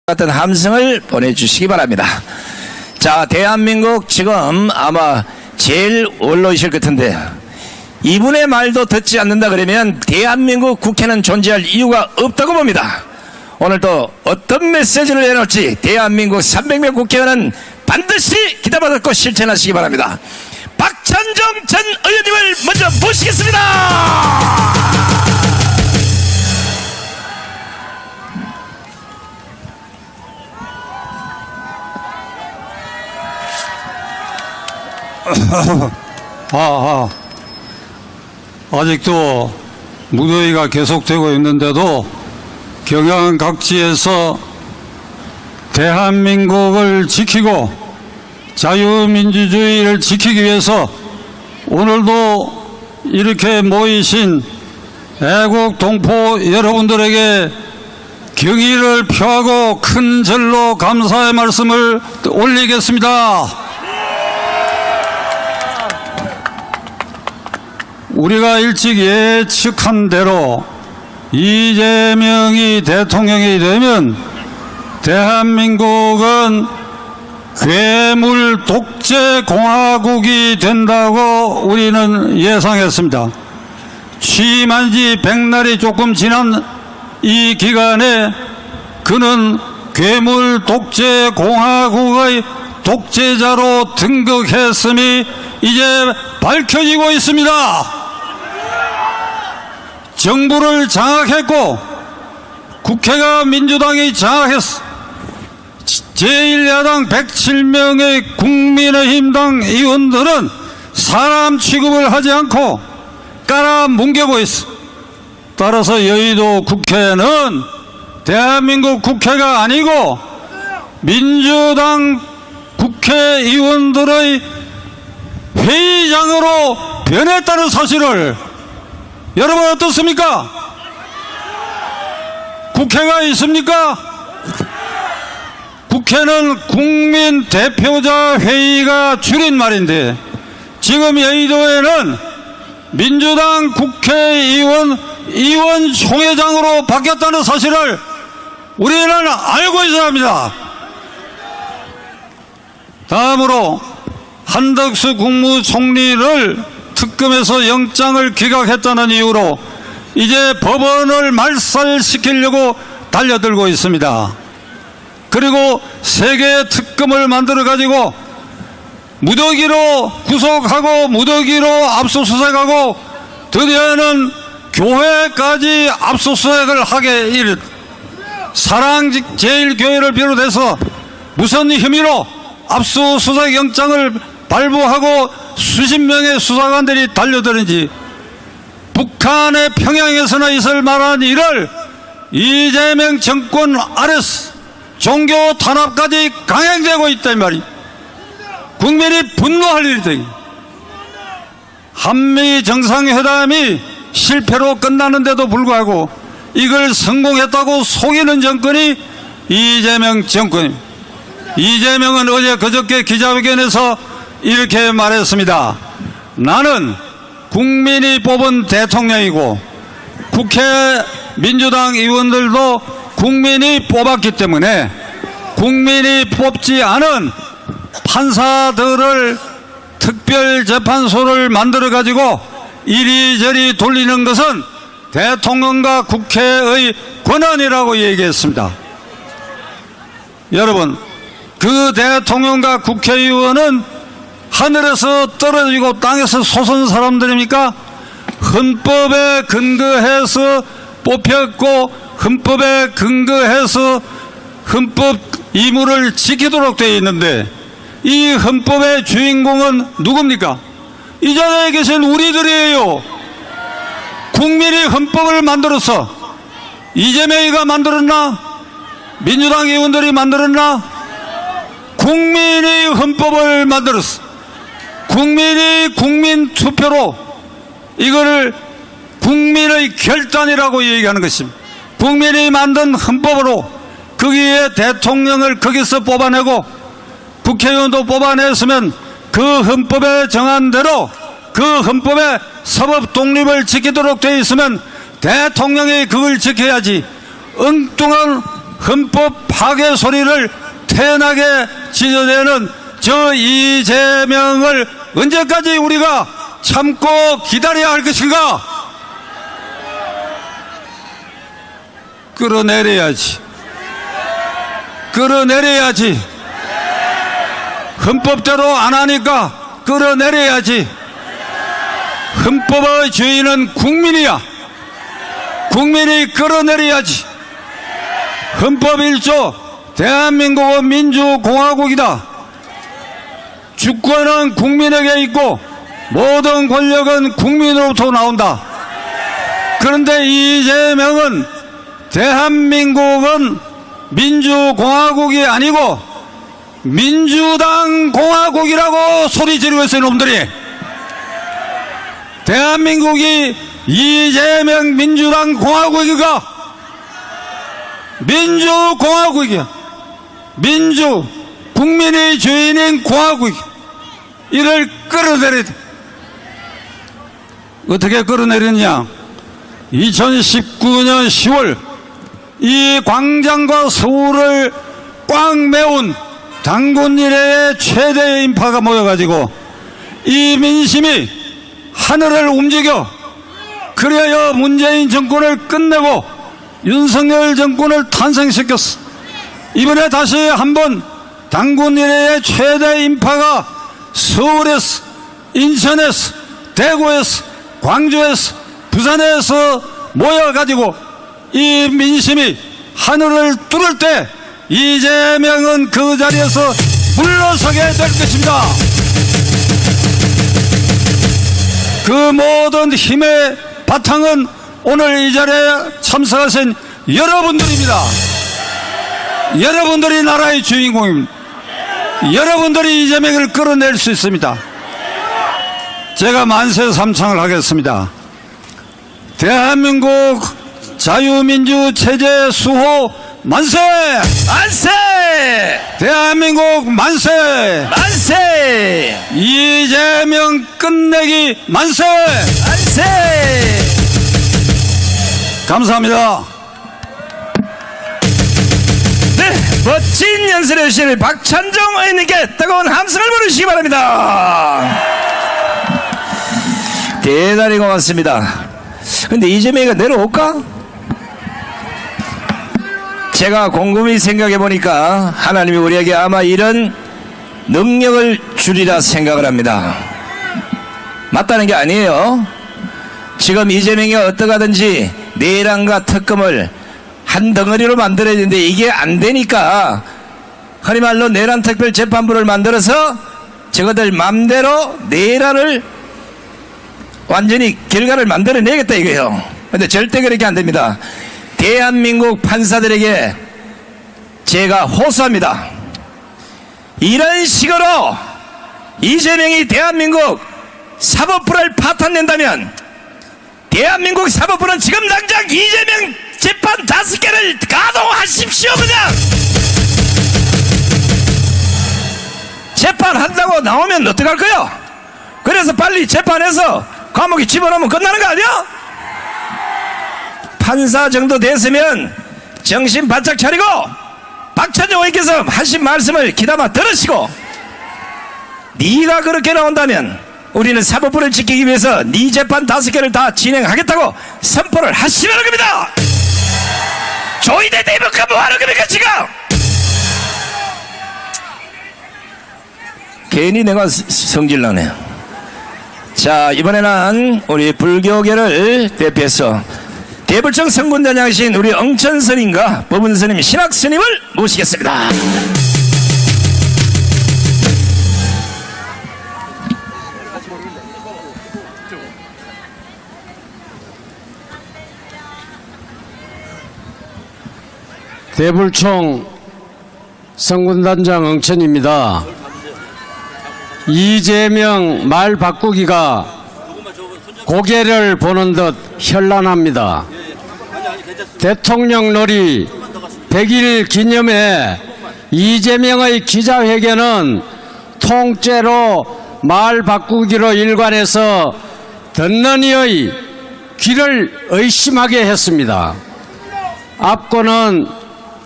같은 함성을 보내주시기 바랍니다. 자, 대한민국 지금 아마 제일 원로이실 것 같은데 이분의 말도 듣지 않는다 그러면 대한민국 국회는 존재할 이유가 없다고 봅니다. 오늘 또 어떤 메시지를 내놓을지 대한민국 300명 국회의원은 반드시 기다려듣고 실천하시기 바랍니다. 박찬정 전 의원님을 먼저 모시겠습니다. 아직도 무더위가 계속되고 있는데도 경양 각지에서 대한민국을 지키고 자유민주주의를 지키기 위해서 오늘도 이렇게 모이신 애국 동포 여러분들에게 경의를 표하고 큰 절로 감사의 말씀을 올리겠습니다. 우리가 일찍 예측한 대로 이재명이 대통령이 되면 대한민국은 괴물 독재 공화국이 된다고 우리는 예상했습니다. 취임한 지 100날이 조금 지난 이 기간에 그는 괴물 독재 공화국의 독재자로 등극했음이 이제 밝혀지고 있습니다. 정부를 장악했고 국회가 민주당이 장악했어. 제1야당 107명의 국민의힘당 의원들은 사람 취급을 하지 않고 깔아뭉개고 있어. 따라서 여의도 국회는 대한민국 국회가 아니고 민주당 국회의원들의 회의장으로 변했다는 사실을 여러분 어떻습니까? 국회가 있습니까? 국회는 국민 대표자 회의가 줄임말인데 지금 여의도에는 민주당 국회의원 의원총회장으로 바뀌었다는 사실을 우리는 알고 있어야 합니다. 다음으로 한덕수 국무총리를 특검에서 영장을 기각했다는 이유로 이제 법원을 말살시키려고 달려들고 있습니다. 그리고 세계의 특검을 만들어 가지고 무더기로 구속하고 무더기로 압수수색하고 드디어는 교회까지 압수수색을 하게 사랑제일교회를 비롯해서 무슨 혐의로 압수수색 영장을 발부하고 수십 명의 수사관들이 달려드는지 북한의 평양에서나 있을 만한 일을 이재명 정권 아래서 종교 탄압까지 강행되고 있단 말이야. 국민이 분노할 일이다. 한미 정상회담이 실패로 끝나는데도 불구하고 이걸 성공했다고 속이는 정권이 이재명 정권입니다. 이재명은 어제 그저께 기자회견에서 이렇게 말했습니다. 나는 국민이 뽑은 대통령이고 국회 민주당 의원들도 국민이 뽑았기 때문에 국민이 뽑지 않은 판사들을 특별재판소를 만들어 가지고 이리저리 돌리는 것은 대통령과 국회의 권한이라고 얘기했습니다. 여러분, 그 대통령과 국회의원은 하늘에서 떨어지고 땅에서 솟은 사람들입니까? 헌법에 근거해서 뽑혔고 헌법에 근거해서 헌법 의무를 지키도록 되어 있는데 이 헌법의 주인공은 누굽니까? 이 자리에 계신 우리들이에요. 국민이 헌법을 만들어서 이재명이가 만들었나? 민주당 의원들이 만들었나? 국민이 헌법을 만들었어. 국민이 국민 투표로 이거를 국민의 결단이라고 얘기하는 것입니다. 국민이 만든 헌법으로 거기에 대통령을 거기서 뽑아내고 국회의원도 뽑아냈으면 그 헌법에 정한 대로 그 헌법에 사법 독립을 지키도록 되어 있으면 대통령이 그걸 지켜야지 엉뚱한 헌법 파괴 소리를 태연하게 지저대는 저 이재명을 언제까지 우리가 참고 기다려야 할 것인가? 끌어내려야지. 끌어내려야지. 헌법대로 안 하니까 끌어내려야지. 헌법의 주인은 국민이야. 국민이 끌어내려야지. 헌법 1조 대한민국은 민주공화국이다. 주권은 국민에게 있고 모든 권력은 국민으로부터 나온다. 그런데 이재명은 대한민국은 민주공화국이 아니고 민주당 공화국이라고 소리 지르고 있어요, 놈들이. 대한민국이 이재명 민주당 공화국이가 민주공화국이야. 민주 국민의 주인인 공화국. 이를 끌어내려야 돼. 어떻게 끌어내렸냐? 2019년 10월 이 광장과 서울을 꽉 메운 단군 이래의 최대의 인파가 모여가지고 이 민심이 하늘을 움직여 그래야 문재인 정권을 끝내고 윤석열 정권을 탄생시켰어. 이번에 다시 한번 단군 이래의 최대 인파가 서울에서, 인천에서, 대구에서, 광주에서, 부산에서 모여가지고 이 민심이 하늘을 뚫을 때 이재명은 그 자리에서 물러서게 될 것입니다. 그 모든 힘의 바탕은 오늘 이 자리에 참석하신 여러분들입니다. 여러분들이 나라의 주인공입니다. 여러분들이 이재명을 끌어낼 수 있습니다. 제가 만세 삼창을 하겠습니다. 대한민국 자유민주 체제 수호 만세! 만세! 대한민국 만세! 만세! 이재명 끝내기 만세! 만세! 감사합니다. 네, 멋진 연설해 주실 박찬종 의원님께 뜨거운 함성을 보내주시기 바랍니다. 대단히 고맙습니다. 근데 이재명이가 내려올까? 제가 곰곰이 생각해 보니까 하나님이 우리에게 아마 이런 능력을 주리라 생각을 합니다. 맞다는 게 아니에요. 지금 이재명이 어떡하든지 내란과 특검을 한 덩어리로 만들어야 되는데 이게 안 되니까 흔히 말로 내란특별재판부를 만들어서 저것들 맘대로 내란을 완전히 결과를 만들어내겠다 이거예요. 근데 절대 그렇게 안 됩니다. 대한민국 판사들에게 제가 호소합니다. 이런 식으로 이재명이 대한민국 사법부를 파탄낸다면 대한민국 사법부는 지금 당장 이재명 재판 5개를 가동하십시오. 그냥 재판한다고 나오면 어떡할 거요? 그래서 빨리 재판해서 감옥에 집어넣으면 끝나는 거 아니야? 판사 정도 됐으면 정신 바짝 차리고 박찬종 의원께서 하신 말씀을 귀담아 들으시고 네가 그렇게 나온다면 우리는 사법부를 지키기 위해서 네 재판 5개를 다 진행하겠다고 선포를 하시라는 겁니다. 조이대 대법관 뭐하는 겁니까 지금? 괜히 내가 성질나네요. 자, 이번에는 우리 불교계를 대표해서 대불청 성군단장이신 우리 엉천 스님과 법운 스님, 신학 스님을 모시겠습니다. 대불총 성군단장 엉천입니다. 이재명 말 바꾸기가 고개를 보는 듯 현란합니다. 대통령 놀이 100일 기념에 이재명의 기자회견은 통째로 말 바꾸기로 일관해서 듣는 이의 귀를 의심하게 했습니다. 앞권은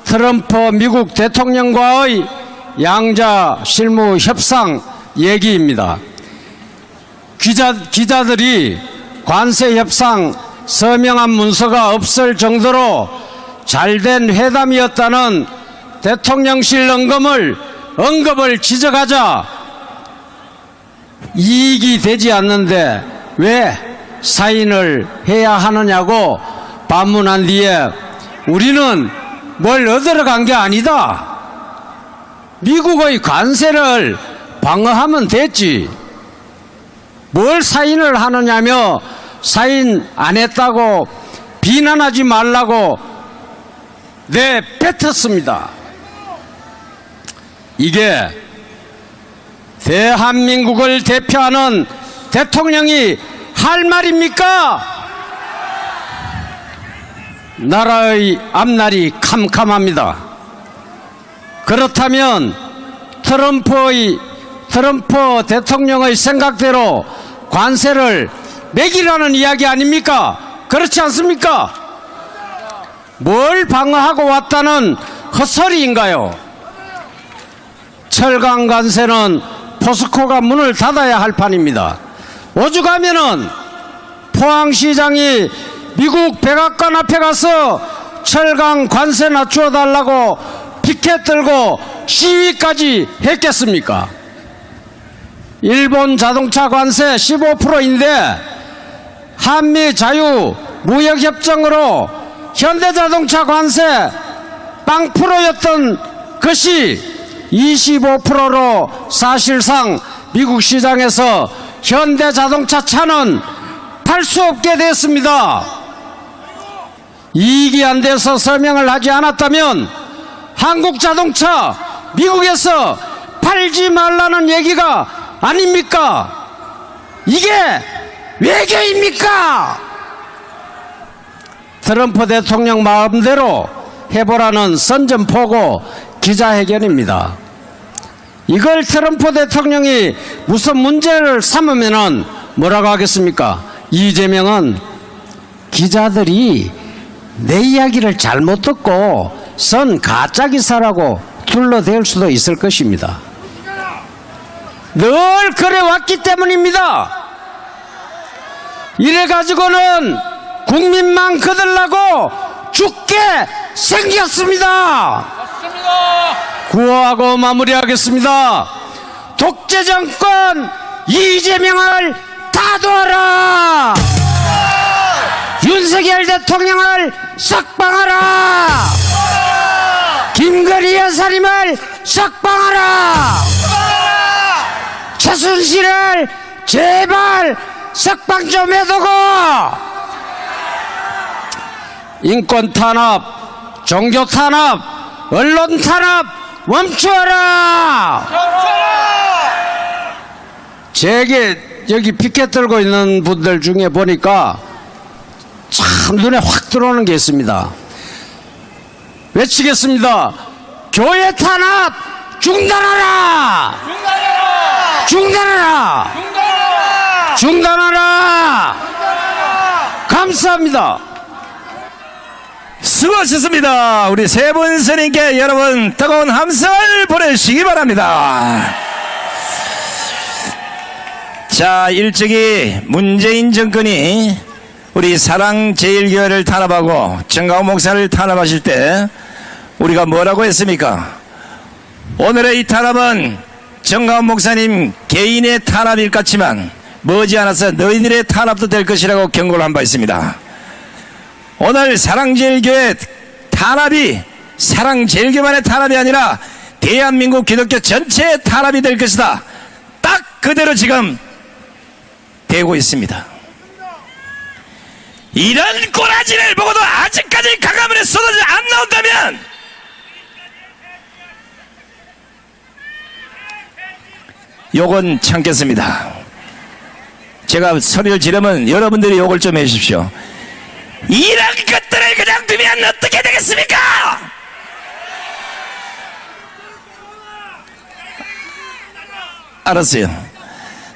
트럼프 미국 대통령과의 양자 실무 협상 얘기입니다. 기자들이 관세 협상 서명한 문서가 없을 정도로 잘된 회담이었다는 대통령실 언급을 지적하자 이익이 되지 않는데 왜 사인을 해야 하느냐고 반문한 뒤에 우리는 뭘 얻으러 간 게 아니다. 미국의 관세를 방어하면 됐지. 뭘 사인을 하느냐며 사인 안 했다고 비난하지 말라고 내뱉었습니다. 이게 대한민국을 대표하는 대통령이 할 말입니까? 나라의 앞날이 캄캄합니다. 그렇다면 트럼프 대통령의 생각대로 관세를 매기라는 이야기 아닙니까? 그렇지 않습니까? 뭘 방어하고 왔다는 헛소리인가요? 철강 관세는 포스코가 문을 닫아야 할 판입니다. 오죽하면은 포항시장이 미국 백악관 앞에 가서 철강 관세 낮추어 달라고 피켓 들고 시위까지 했겠습니까? 일본 자동차 관세 15%인데 한미 자유 무역협정으로 현대자동차 관세 0%였던 것이 25%로 사실상 미국 시장에서 현대자동차 차는 팔 수 없게 됐습니다. 이익이 안 돼서 서명을 하지 않았다면 한국자동차 미국에서 팔지 말라는 얘기가 아닙니까? 이게 외교입니까? 트럼프 대통령 마음대로 해보라는 선전포고 기자회견입니다. 이걸 트럼프 대통령이 무슨 문제를 삼으면은 뭐라고 하겠습니까? 이재명은 기자들이 내 이야기를 잘못 듣고 선 가짜 기사라고 둘러댈 수도 있을 것입니다. 늘 그래왔기 때문입니다. 이래가지고는 국민만 거들라고 죽게 생겼습니다. 구호하고 마무리하겠습니다. 독재 정권 이재명을 타도하라. 윤석열 대통령을 석방하라. 김건희 여사님을 석방하라. 최순실을 제발 석방 좀 해두고 인권 탄압, 종교 탄압, 언론 탄압 멈춰라. 제게 여기 피켓 들고 있는 분들 중에 보니까 참 눈에 확 들어오는 게 있습니다. 외치겠습니다. 교회 탄압 중단하라. 중단하라. 중단하라. 감사합니다. 수고하셨습니다. 우리 세 분 선생님께 여러분 뜨거운 함성을 보내주시기 바랍니다. 자, 일찍이 문재인 정권이 우리 사랑제일교회를 탄압하고 정가훈 목사를 탄압하실 때 우리가 뭐라고 했습니까? 오늘의 이 탄압은 정가훈 목사님 개인의 탄압일 것 같지만 머지않아서 너희들의 탄압도 될 것이라고 경고를 한 바 있습니다. 오늘 사랑제일교회 탄압이 사랑제일교만의 탄압이 아니라 대한민국 기독교 전체의 탄압이 될 것이다. 딱 그대로 지금 되고 있습니다. 이런 꼬라지를 보고도 아직까지 강화문에 쏟아져 안 나온다면 욕은 참겠습니다. 제가 소리를 지르면 여러분들이 욕을 좀 해주십시오. 이런 것들을 그냥 두면 어떻게 되겠습니까? 알았어요.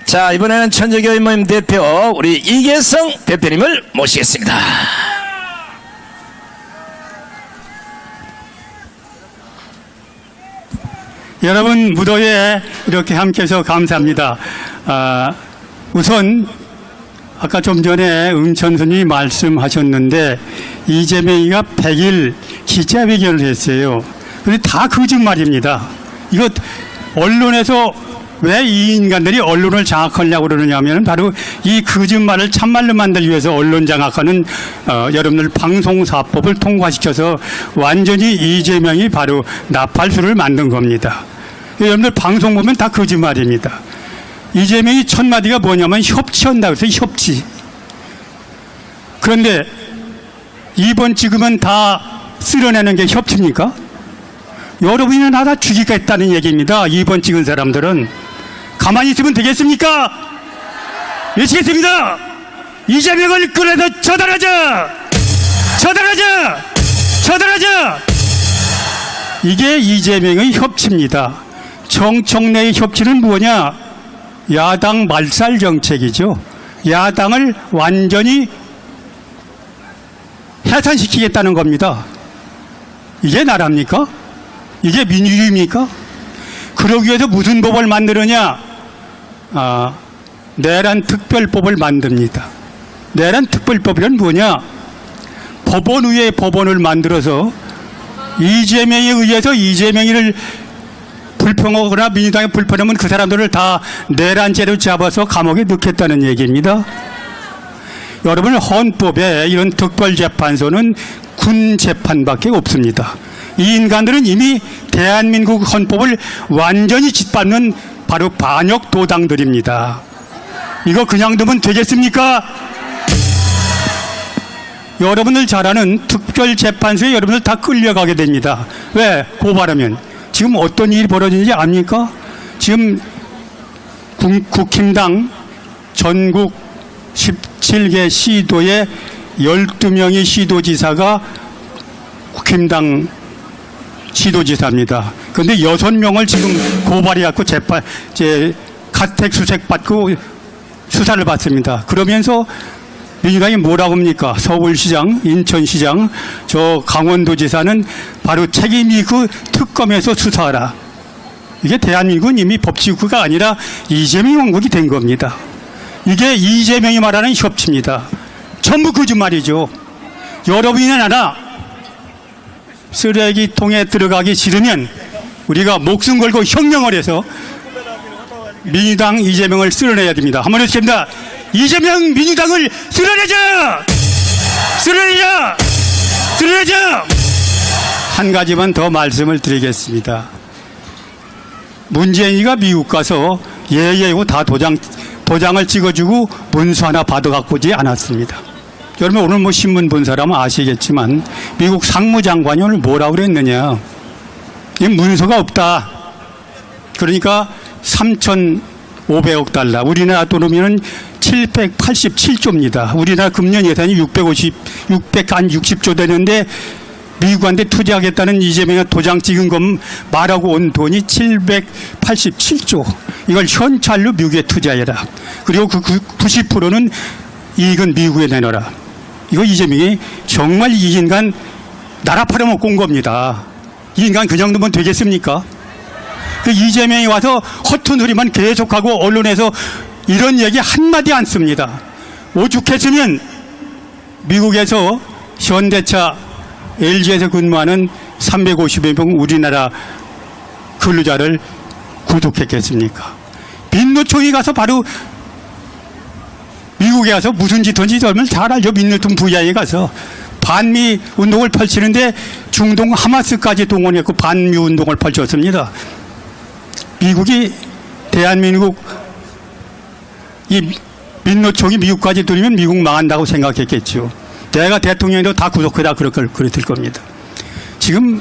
자, 이번에는 천주교회 모임 대표 우리 이계성 대표님을 모시겠습니다. 여러분 무더위에 이렇게 함께해서 감사합니다. 우선 아까 좀 전에 응천선이 말씀하셨는데 이재명이가 100일 기자회견을 했어요. 근데 다 거짓말입니다. 이거 언론에서 왜 이 인간들이 언론을 장악하려고 그러느냐면 바로 이 거짓말을 참말로 만들기 위해서 언론 장악하는 여러분들 방송사법을 통과시켜서 완전히 이재명이 바로 나팔수를 만든 겁니다. 여러분들 방송 보면 다 거짓말입니다. 이재명이 첫 마디가 뭐냐면 협치한다고 해서 협치. 그런데 이번 지금은 다 쓸어내는 게 협치입니까? 여러분이 나다 죽이겠다는 얘기입니다. 이번 찍은 사람들은 가만히 있으면 되겠습니까? 외치겠습니다. 이재명을 끌어내서 처단하자! 처단하자! 처단하자! 이게 이재명의 협치입니다. 정청래의 협치는 뭐냐? 야당 말살 정책이죠. 야당을 완전히 해산시키겠다는 겁니다. 이게 나라입니까? 이게 민주주의입니까? 그러기 위해서 무슨 법을 만드느냐? 내란 특별법을 만듭니다. 내란 특별법이란 뭐냐? 법원 위에 법원을 만들어서 이재명에 의해서 이재명이를 불평하거나 민주당에 불편하면 그 사람들을 다 내란죄로 잡아서 감옥에 넣겠다는 얘기입니다. 여러분, 헌법에 이런 특별재판소는 군 재판밖에 없습니다. 이 인간들은 이미 대한민국 헌법을 완전히 짓밟는 바로 반역 도당들입니다. 이거 그냥 두면 되겠습니까? 여러분들 잘 아는 특별재판소에 여러분들 다 끌려가게 됩니다. 왜? 고발하면. 지금 어떤 일이 벌어지는지 압니까? 지금 국힘당 전국 17개 시도에 12명의 시도지사가 국힘당 시도지사입니다. 그런데 6명을 지금 고발해갖고 가택 수색받고 수사를 받습니다. 그러면서 민주당이 뭐라고 합니까? 서울시장, 인천시장, 저 강원도지사는 바로 책임이 그 특검에서 수사하라. 이게 대한민국은 이미 법치국가 아니라 이재명 왕국이 된 겁니다. 이게 이재명이 말하는 협치입니다. 전부 거짓말이죠. 여러분이나 나나 쓰레기통에 들어가기 싫으면 우리가 목숨 걸고 혁명을 해서 민주당 이재명을 쓸어내야 됩니다. 한번 해주십니다. 이재명 민주당을 쓸어내자! 쓸어내자! 쓸어내자! 한 가지만 더 말씀을 드리겠습니다. 문재인이가 미국 가서 예예고 다 도장을 찍어주고 문서 하나 받아갖고 오지 않았습니다. 여러분 오늘 뭐 신문 본 사람은 아시겠지만 미국 상무장관이 오늘 뭐라고 그랬느냐. 이 문서가 없다. 그러니까 3,500억 달러. 우리나라 돈으면 787조입니다. 우리나라 금년 예산이 660조 되는데 미국한테 투자하겠다는 이재명이 도장 찍은 것 말하고 온 돈이 787조. 이걸 현찰로 미국에 투자해라. 그리고 그 90%는 이익은 미국에 내놔라. 이거 이재명이 정말 이 인간 나라 팔아먹고 온 겁니다. 이 인간 그 정도면 되겠습니까? 그 이재명이 와서 허튼 소리만 계속하고 언론에서 이런 얘기 한마디 안 씁니다. 오죽했으면 미국에서 현대차 LG에서 근무하는 350여 명 우리나라 근로자를 구속했겠습니까? 민노총이 가서 바로 미국에 가서 무슨 짓 한지 여러분 잘 알죠. 민노총 부야에 가서 반미 운동을 펼치는데 중동 하마스까지 동원했고 반미 운동을 펼쳤습니다. 미국이 대한민국 이 민노총이 미국까지 들이면 미국 망한다고 생각했겠죠. 내가 대통령이라도 다 구속해라 그랬을 겁니다. 지금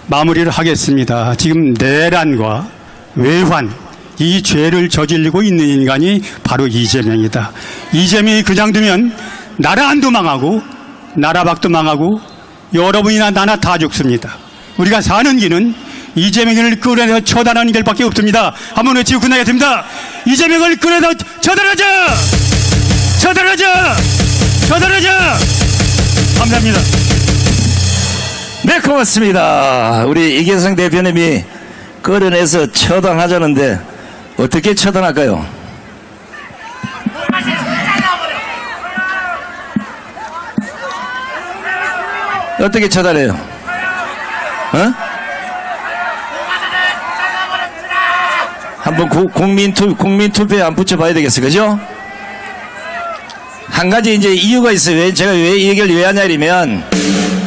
마무리를 하겠습니다. 지금 내란과 외환 이 죄를 저지르고 있는 인간이 바로 이재명이다. 이재명이 그냥 두면 나라 안도 망하고 나라 밖도 망하고 여러분이나 나나 다 죽습니다. 우리가 사는 길은 이재명을 끌어내서 처단하는 길밖에 없습니다. 한번 외치고 끝나겠습니다. 이재명을 끌어내서 처단하자! 처단하자! 처단하자! 감사합니다. 네, 고맙습니다. 우리 이계성 대표님이 끌어내서 처단하자는데 어떻게 처단할까요? 어떻게 처단해요? 어? 한번 국민투표에 안 붙여봐야 되겠어, 그죠? 한 가지 이제 이유가 있어요. 제가 왜 이 얘기를 왜 하냐 이러면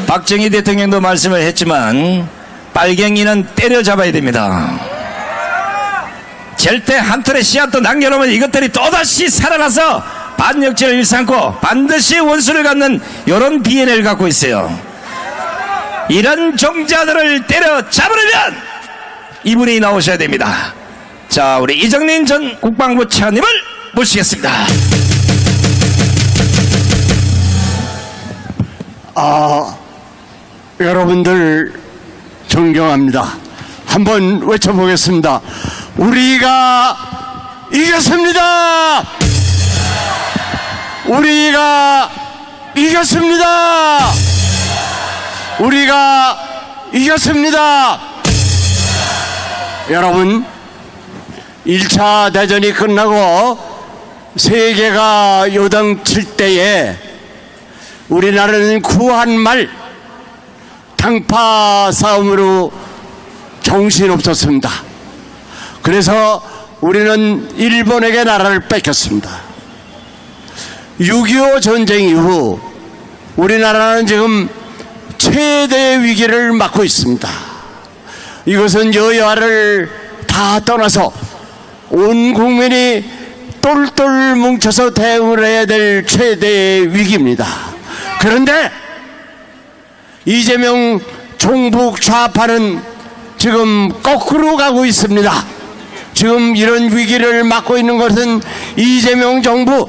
박정희 대통령도 말씀을 했지만 빨갱이는 때려잡아야 됩니다. 절대 한 톨의 씨앗도 남겨놓으면 이것들이 또다시 살아나서 반역죄를 일삼고 반드시 원수를 갖는 이런 DNA를 갖고 있어요. 이런 종자들을 때려잡으려면 이분이 나오셔야 됩니다. 자, 우리 이정민 전 국방부 차관님을 모시겠습니다. 여러분들 존경합니다. 한번 외쳐보겠습니다. 우리가 이겼습니다. 우리가 이겼습니다. 우리가 이겼습니다. 여러분, 1차 대전이 끝나고 세계가 요동칠 때에 우리나라는 구한말 당파 싸움으로 정신없었습니다. 그래서 우리는 일본에게 나라를 뺏겼습니다. 6.25 전쟁 이후 우리나라는 지금 최대의 위기를 맞고 있습니다. 이것은 여야를 다 떠나서 온 국민이 똘똘 뭉쳐서 대응을 해야 될 최대의 위기입니다. 그런데 이재명 종북 좌파는 지금 거꾸로 가고 있습니다. 지금 이런 위기를 맞고 있는 것은 이재명 정부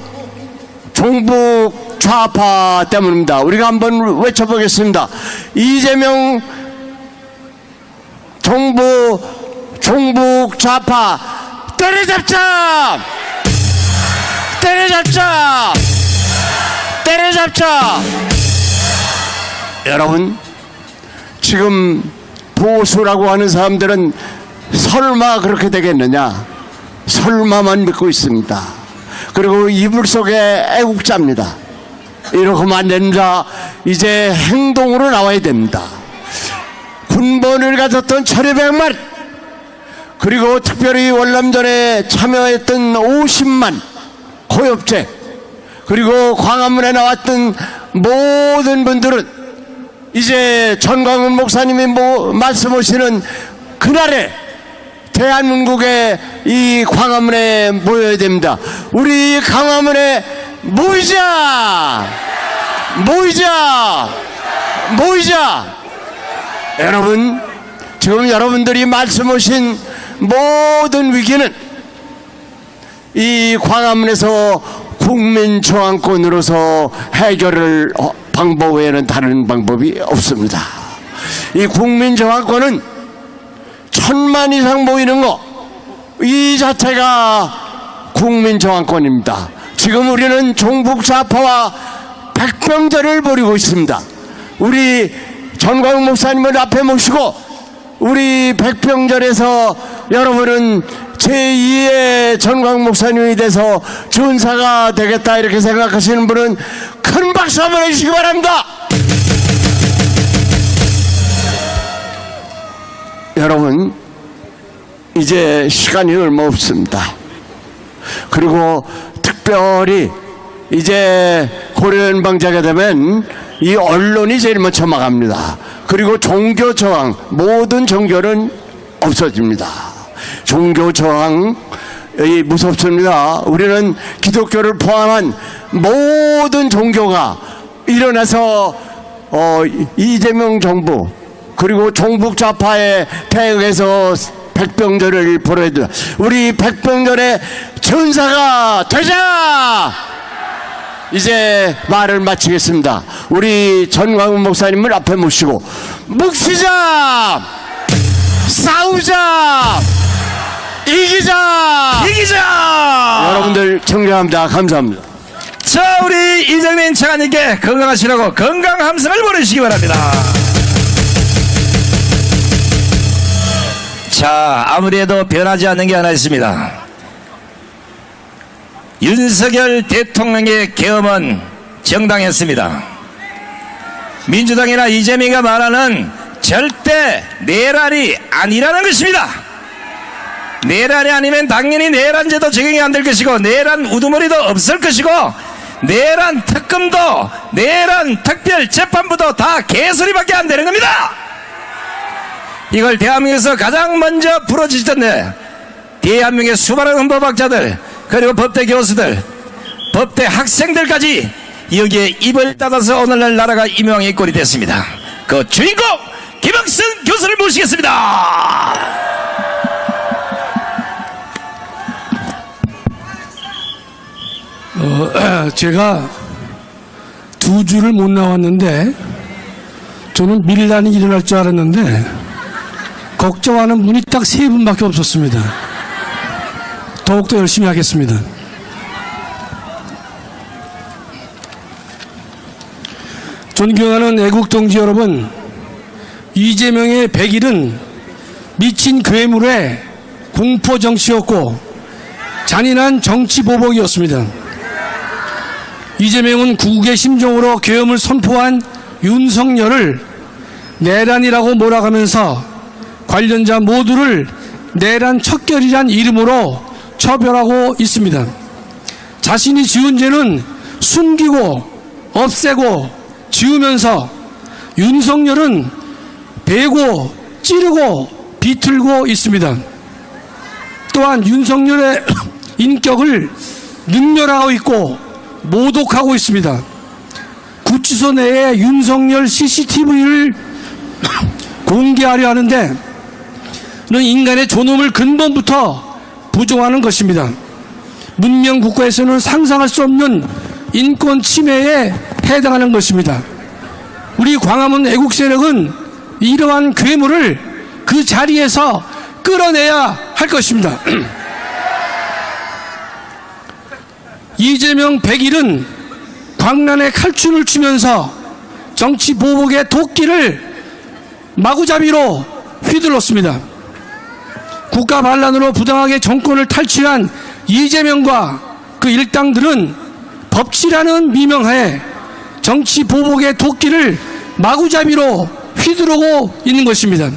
종북 좌파 때문입니다. 우리가 한번 외쳐보겠습니다. 이재명 종북 좌파 때려잡자! 때려잡자! 때려잡자! 여러분, 지금 보수라고 하는 사람들은 설마 그렇게 되겠느냐, 설마만 믿고 있습니다. 그리고 이불 속에 애국자입니다. 이러면 안 됩니다. 이제 행동으로 나와야 됩니다. 군번을 가졌던 천여백만, 그리고 특별히 월남전에 참여했던 50만 고엽제, 그리고 광화문에 나왔던 모든 분들은 이제 전광훈 목사님이 말씀하시는 그날에 대한민국의 이 광화문에 모여야 됩니다. 우리 광화문에 모이자! 모이자! 모이자! 여러분, 지금 여러분들이 말씀하신 모든 위기는 이 광화문에서 국민저항권으로서 해결을 방법 외에는 다른 방법이 없습니다. 이 국민저항권은 1000만 이상 모이는 거, 이 자체가 국민저항권입니다. 지금 우리는 종북좌파와 백병전을 벌이고 있습니다. 우리 전광훈 목사님을 앞에 모시고 우리 백병전에서 여러분은 제2의 전광훈 목사님이 돼서 전사가 되겠다 이렇게 생각하시는 분은 큰 박수 한번 해주시기 바랍니다. 여러분, 이제 시간이 얼마 없습니다. 그리고 특별히 이제 고려연방제가 되면 이 언론이 제일 먼저 막합니다. 그리고 종교 저항, 모든 종교는 없어집니다. 종교 저항이 무섭습니다. 우리는 기독교를 포함한 모든 종교가 일어나서 이재명 정부 그리고 종북좌파에 대응해서 백병전을 벌여야 된다. 우리 백병전의 전사가 되자! 이제 말을 마치겠습니다. 우리 전광훈 목사님을 앞에 모시고 묵시자! 싸우자! 이기자! 이기자! 여러분들 존경합니다. 감사합니다. 자, 우리 이정민 차관님께 건강하시라고 건강 함성을 보내주시기 바랍니다. 자, 아무래도 변하지 않는 게 하나 있습니다. 윤석열 대통령의 계엄은 정당했습니다. 민주당이나 이재명이가 말하는 절대 내란이 아니라는 것입니다. 내란이 아니면 당연히 내란제도 적용이 안 될 것이고, 내란 우두머리도 없을 것이고, 내란 특검도, 내란 특별재판부도 다 개소리밖에 안 되는 겁니다. 이걸 대한민국에서 가장 먼저 부러지셨네. 대한민국의 수많은 헌법학자들, 그리고 법대 교수들, 법대 학생들까지 여기에 입을 닫아서 오늘날 나라가 이 모양의 꼴이 됐습니다. 그 주인공 김학승 교수를 모시겠습니다. 제가 2주를 못 나왔는데 저는 밀란이 일어날 줄 알았는데 걱정하는 분이 딱 3분밖에 없었습니다. 더욱더 열심히 하겠습니다. 존경하는 애국동지 여러분, 이재명의 100일은 미친 괴물의 공포정치였고 잔인한 정치보복이었습니다. 이재명은 국국의 심정으로 계엄을 선포한 윤석열을 내란이라고 몰아가면서 관련자 모두를 내란 척결이란 이름으로 처벌하고 있습니다. 자신이 지은 죄는 숨기고 없애고 지우면서 윤석열은 베고 찌르고 비틀고 있습니다. 또한 윤석열의 인격을 능멸하고 있고 모독하고 있습니다. 구치소 내에 윤석열 CCTV를 공개하려 하는데 는 인간의 존엄을 근본부터 부정하는 것입니다. 문명 국가에서는 상상할 수 없는 인권 침해에 해당하는 것입니다. 우리 광화문 애국 세력은 이러한 괴물을 그 자리에서 끌어내야 할 것입니다. 이재명 100일은 광란의 칼춤을 추면서 정치 보복의 도끼를 마구잡이로 휘둘렀습니다. 국가 반란으로 부당하게 정권을 탈취한 이재명과 그 일당들은 법치라는 미명하에 정치 보복의 도끼를 마구잡이로 휘두르고 있는 것입니다.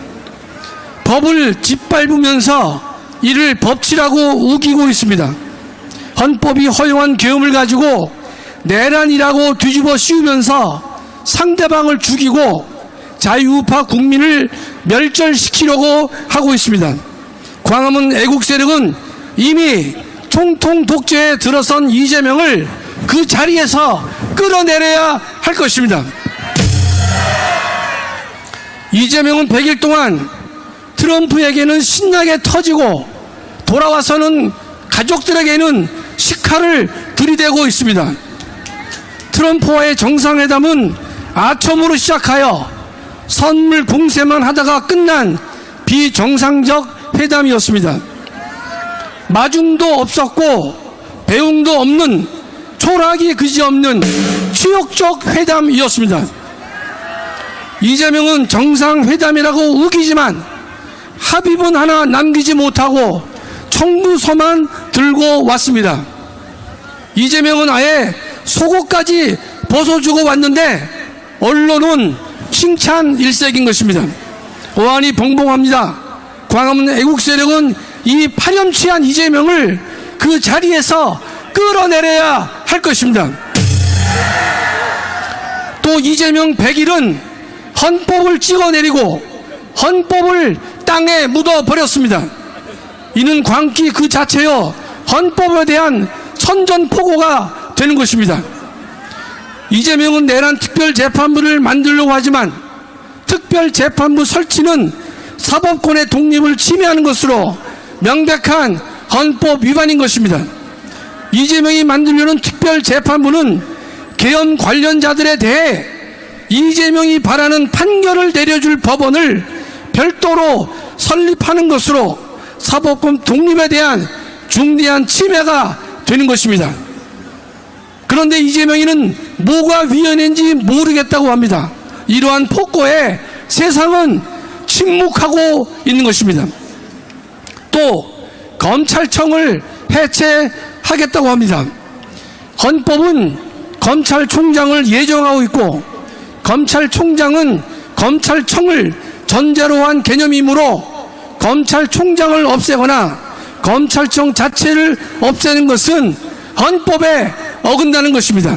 법을 짓밟으면서 이를 법치라고 우기고 있습니다. 헌법이 허용한 계엄을 가지고 내란이라고 뒤집어 씌우면서 상대방을 죽이고 자유우파 국민을 멸절시키려고 하고 있습니다. 광화문 애국 세력은 이미 총통 독재에 들어선 이재명을 그 자리에서 끌어내려야 할 것입니다. 이재명은 100일 동안 트럼프에게는 신나게 터지고 돌아와서는 가족들에게는 식칼을 들이대고 있습니다. 트럼프와의 정상회담은 아첨으로 시작하여 선물 공세만 하다가 끝난 비정상적 회담이었습니다. 마중도 없었고 배웅도 없는 초라하기 그지없는 치욕적 회담이었습니다. 이재명은 정상회담이라고 우기지만 합의문 하나 남기지 못하고 청구서만 들고 왔습니다. 이재명은 아예 속옷까지 벗어주고 왔는데 언론은 칭찬 일색인 것입니다. 오한이 봉봉합니다. 광화문 애국 세력은 이 파렴치한 이재명을 그 자리에서 끌어내려야 할 것입니다. 또 이재명 100일은 헌법을 찍어내리고 헌법을 땅에 묻어버렸습니다. 이는 광기 그 자체여 헌법에 대한 선전포고가 되는 것입니다. 이재명은 내란 특별재판부를 만들려고 하지만 특별재판부 설치는 사법권의 독립을 침해하는 것으로 명백한 헌법 위반인 것입니다. 이재명이 만들려는 특별재판부는 계엄 관련자들에 대해 이재명이 바라는 판결을 내려줄 법원을 별도로 설립하는 것으로 사법권 독립에 대한 중대한 침해가 되는 것입니다. 그런데 이재명이는 뭐가 위헌인지 모르겠다고 합니다. 이러한 폭거에 세상은 침묵하고 있는 것입니다. 또 검찰청을 해체하겠다고 합니다. 헌법은 검찰총장을 예정하고 있고 검찰총장은 검찰청을 전제로 한 개념이므로 검찰총장을 없애거나 검찰청 자체를 없애는 것은 헌법에 어긋나는 것입니다.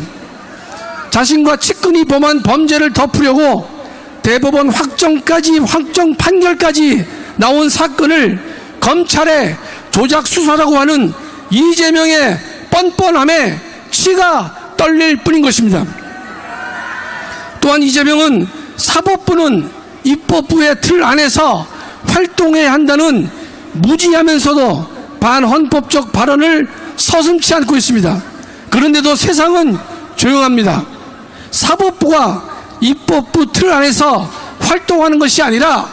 자신과 측근이 범한 범죄를 덮으려고 대법원 확정 판결까지 나온 사건을 검찰의 조작 수사라고 하는 이재명의 뻔뻔함에 치가 떨릴 뿐인 것입니다. 또한 이재명은 사법부는 입법부의 틀 안에서 활동해야 한다는 무지하면서도 반헌법적 발언을 서슴지 않고 있습니다. 그런데도 세상은 조용합니다. 사법부가 입법부 틀 안에서 활동하는 것이 아니라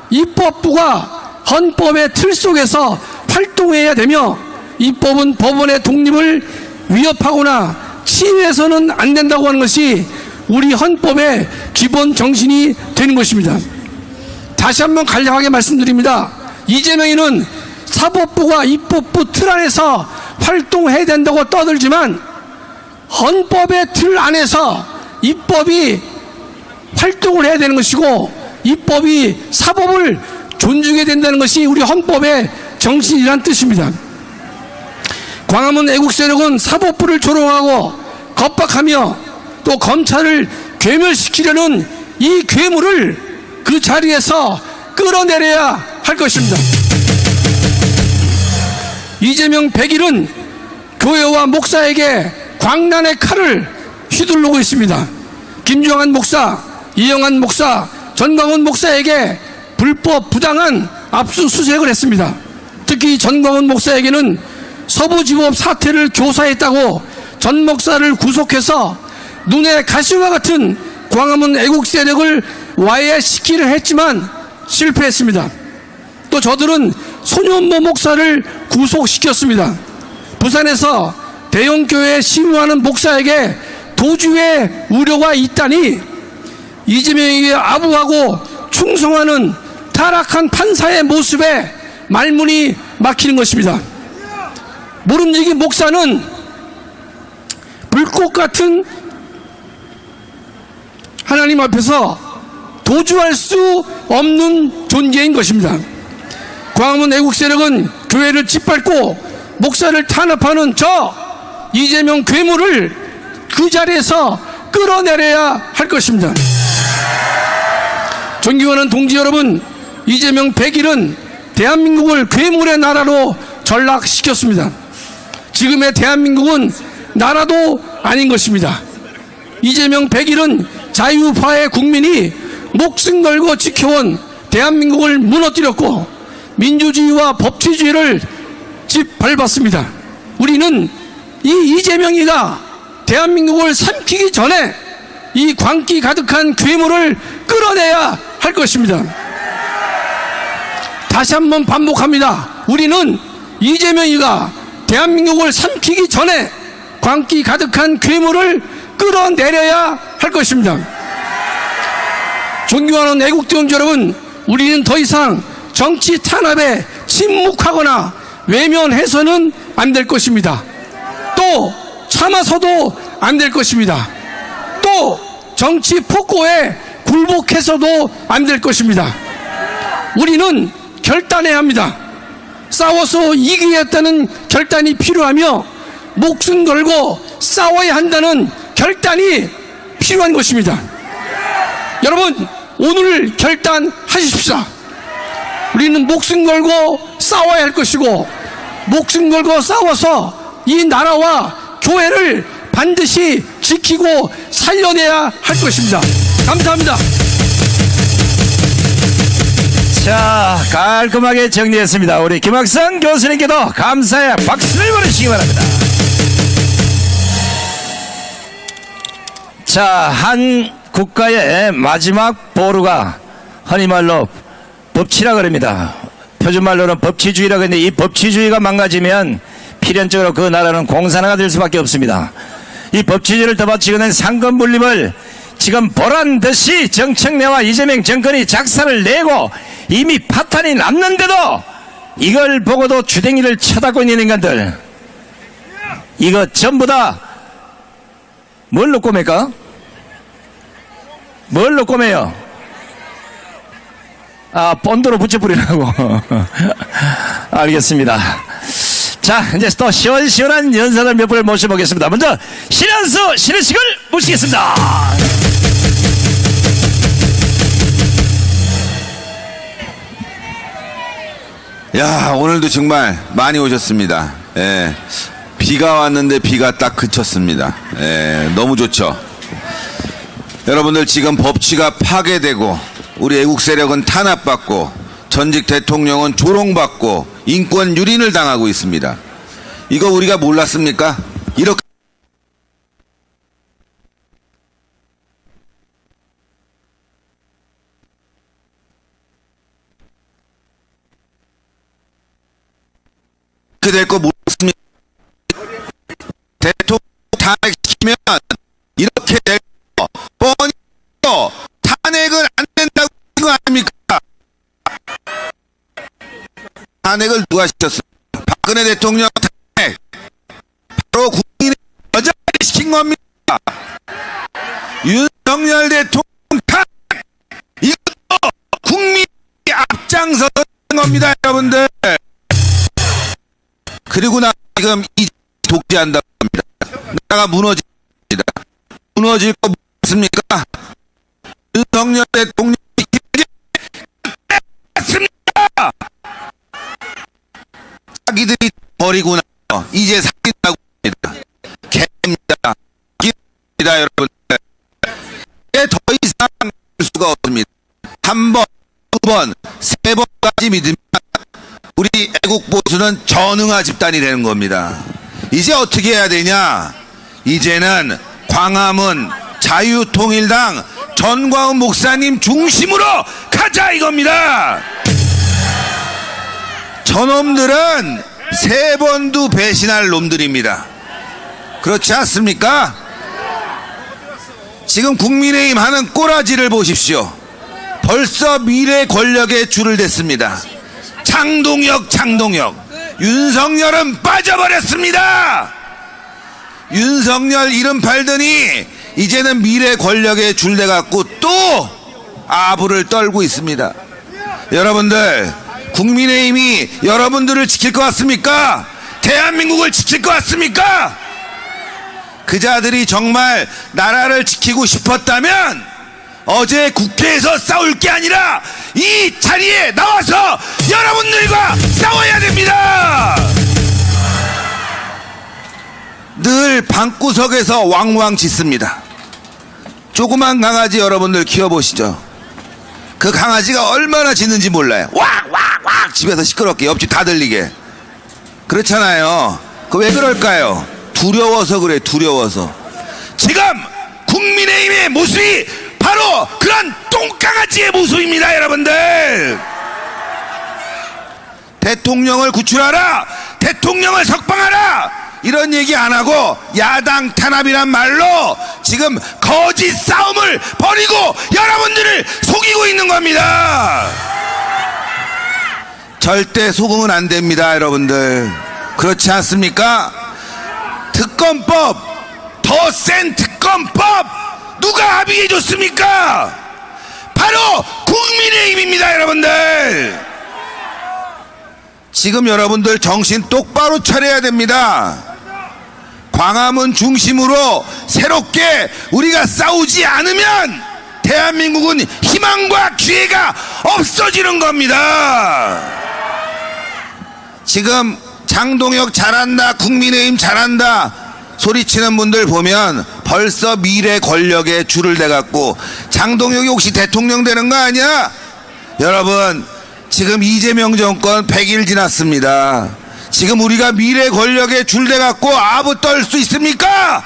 입법부가 헌법의 틀 속에서 활동해야 되며 입법은 법원의 독립을 위협하거나 침해해서는 안 된다고 하는 것이 우리 헌법의 기본 정신이 되는 것입니다. 다시 한번 간략하게 말씀드립니다. 이재명이는 사법부가 입법부 틀 안에서 활동해야 된다고 떠들지만 헌법의 틀 안에서 입법이 활동을 해야 되는 것이고 입법이 사법을 존중해야 된다는 것이 우리 헌법의 정신이란 뜻입니다. 광화문 애국세력은 사법부를 조롱하고 겁박하며 또 검찰을 괴멸시키려는 이 괴물을 그 자리에서 끌어내려야 할 것입니다. 이재명 100일은 교회와 목사에게 광란의 칼을 휘두르고 있습니다. 김종환 목사, 이영환 목사, 전광훈 목사에게 불법 부당한 압수수색을 했습니다. 특히 전광훈 목사에게는 서부지법 사태를 교사했다고 전 목사를 구속해서 눈의 가시와 같은 광화문 애국 세력을 와해시키려 했지만 실패했습니다. 또 저들은 손현모 목사를 구속시켰습니다. 부산에서 대형교회에 심호하는 목사에게 도주의 우려가 있다니 이재명에게 아부하고 충성하는 타락한 판사의 모습에 말문이 막히는 것입니다. 모름지기 목사는 불꽃 같은 하나님 앞에서 도주할 수 없는 존재인 것입니다. 광화문 애국세력은 교회를 짓밟고 목사를 탄압하는 저 이재명 괴물을 그 자리에서 끌어내려야 할 것입니다. 존경하는 동지 여러분, 이재명 100일은 대한민국을 괴물의 나라로 전락시켰습니다. 지금의 대한민국은 나라도 아닌 것입니다. 이재명 100일은 자유파의 국민이 목숨 걸고 지켜온 대한민국을 무너뜨렸고 민주주의와 법치주의를 짓밟았습니다. 우리는 이 이재명이가 대한민국을 삼키기 전에 이 광기 가득한 괴물을 끌어내야 할 것입니다. 다시 한번 반복합니다. 우리는 이재명이가 대한민국을 삼키기 전에 광기 가득한 괴물을 끌어내려야 할 것입니다. 존경하는 애국대원자 여러분, 우리는 더 이상 정치 탄압에 침묵하거나 외면해서는 안 될 것입니다. 또 참아서도 안 될 것입니다. 또 정치 폭거에 굴복해서도 안 될 것입니다. 우리는 결단해야 합니다. 싸워서 이기겠다는 결단이 필요하며 목숨 걸고 싸워야 한다는 결단이 필요한 것입니다. 여러분, 오늘 결단하십시오. 우리는 목숨 걸고 싸워야 할 것이고 목숨 걸고 싸워서 이 나라와 교회를 반드시 지키고 살려내야 할 것입니다. 감사합니다. 자, 깔끔하게 정리했습니다. 우리 김학선 교수님께도 감사의 박수를 보내주시기 바랍니다. 자, 한 국가의 마지막 보루가 흔히 말로 법치라 그럽니다. 표준말로는 법치주의라 그러는데 이 법치주의가 망가지면 필연적으로 그 나라는 공산화가 될 수밖에 없습니다. 이 법치주의를 덮어치고는 상권 분립을 지금 보란듯이 정청래와 이재명 정권이 작사를 내고 이미 파탄이 났는데도 이걸 보고도 주댕이를 쳐다보고 있는 인간들, 이거 전부 다 뭘로 꼬매까? 뭘로 꼬매요? 아, 본드로 붙여버리라고. 알겠습니다. 자, 이제 또 시원시원한 연사들 몇 분을 모셔보겠습니다. 먼저 신현수 신의식을 모시겠습니다. 야, 오늘도 정말 많이 오셨습니다. 예. 비가 왔는데 비가 딱 그쳤습니다. 예, 너무 좋죠. 여러분들, 지금 법치가 파괴되고 우리 애국 세력은 탄압받고 전직 대통령은 조롱받고 인권 유린을 당하고 있습니다. 이거 우리가 몰랐습니까? 이렇게 될 거 몰랐습니까? 대통령 탄핵시키면 이렇게 될 거 뻔히 탄핵은 안 된다고 거 아닙니까? 탄핵을 누가 시켰습니까? 박근혜 대통령 탄핵 바로 국민의 여자를 시킨 겁니다. 윤석열 대통령 탄핵, 이것도 국민이 앞장서는 겁니다, 여러분들. 그리고 나 지금 이 독재한다고 합니다. 나라가 무너집니다. 무너질 거 없습니까? 윤석열 대통령이 맞습니다. 자기들이 버리고 나서 이제 사귄다고 합니다. 개입니다. 개입니다, 여러분들. 더 이상 할 수가 없습니다. 한 번, 두 번, 세 번까지 믿으면 우리 애국 보수는 전응화 집단이 되는 겁니다. 이제 어떻게 해야 되냐? 이제는 광화문 자유통일당 전광훈 목사님 중심으로 가자 이겁니다. 저놈들은 세 번도 배신할 놈들입니다. 그렇지 않습니까? 지금 국민의힘 하는 꼬라지를 보십시오. 벌써 미래 권력에 줄을 댔습니다. 창동역. 윤석열은 빠져버렸습니다. 윤석열 이름 팔더니 이제는 미래 권력에 줄대갖고 또 아부를 떨고 있습니다. 여러분들, 국민의힘이 여러분들을 지킬 것 같습니까? 대한민국을 지킬 것 같습니까? 그자들이 정말 나라를 지키고 싶었다면 어제 국회에서 싸울 게 아니라 이 자리에 나와서 여러분들과 싸워야 됩니다. 늘 방구석에서 왕왕 짖습니다. 조그만 강아지 여러분들 키워보시죠. 그 강아지가 얼마나 짖는지 몰라요. 왁왁왁 집에서 시끄럽게 옆집 다 들리게. 그렇잖아요. 그 왜 그럴까요? 두려워서 그래, 두려워서. 지금 국민의힘의 모습이 바로 그런 똥강아지의 모습입니다, 여러분들. 대통령을 구출하라, 대통령을 석방하라, 이런 얘기 안 하고 야당 탄압이란 말로 지금 거짓 싸움을 벌이고 여러분들을 속이고 있는 겁니다. 절대 속으면 안 됩니다, 여러분들. 그렇지 않습니까? 특검법, 더 센 특검법 누가 합의해 줬습니까? 바로 국민의힘입니다, 여러분들. 지금 여러분들 정신 똑바로 차려야 됩니다. 광화문 중심으로 새롭게 우리가 싸우지 않으면 대한민국은 희망과 기회가 없어지는 겁니다. 지금 장동혁 잘한다, 국민의힘 잘한다 소리치는 분들 보면 벌써 미래 권력에 줄을 대갖고 장동혁이 혹시 대통령 되는 거 아니야? 여러분, 지금 이재명 정권 100일 지났습니다. 지금 우리가 미래 권력에 줄 대갖고 아부 떨 수 있습니까?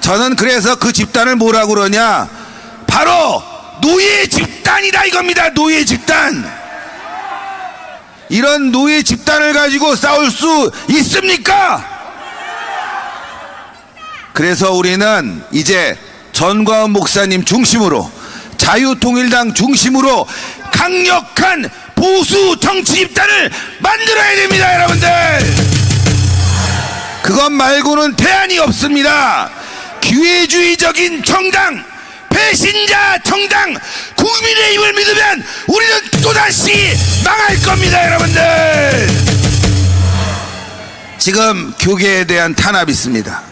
저는 그래서 그 집단을 뭐라 그러냐, 바로 노예 집단이다 이겁니다. 노예 집단. 이런 노예 집단을 가지고 싸울 수 있습니까? 그래서 우리는 이제 전광훈 목사님 중심으로 자유통일당 중심으로 강력한 보수 정치 집단을 만들어야 됩니다, 여러분들. 그것 말고는 대안이 없습니다. 기회주의적인 정당, 배신자 정당 국민의힘을 믿으면 우리는 또다시 망할 겁니다, 여러분들. 지금 교계에 대한 탄압이 있습니다.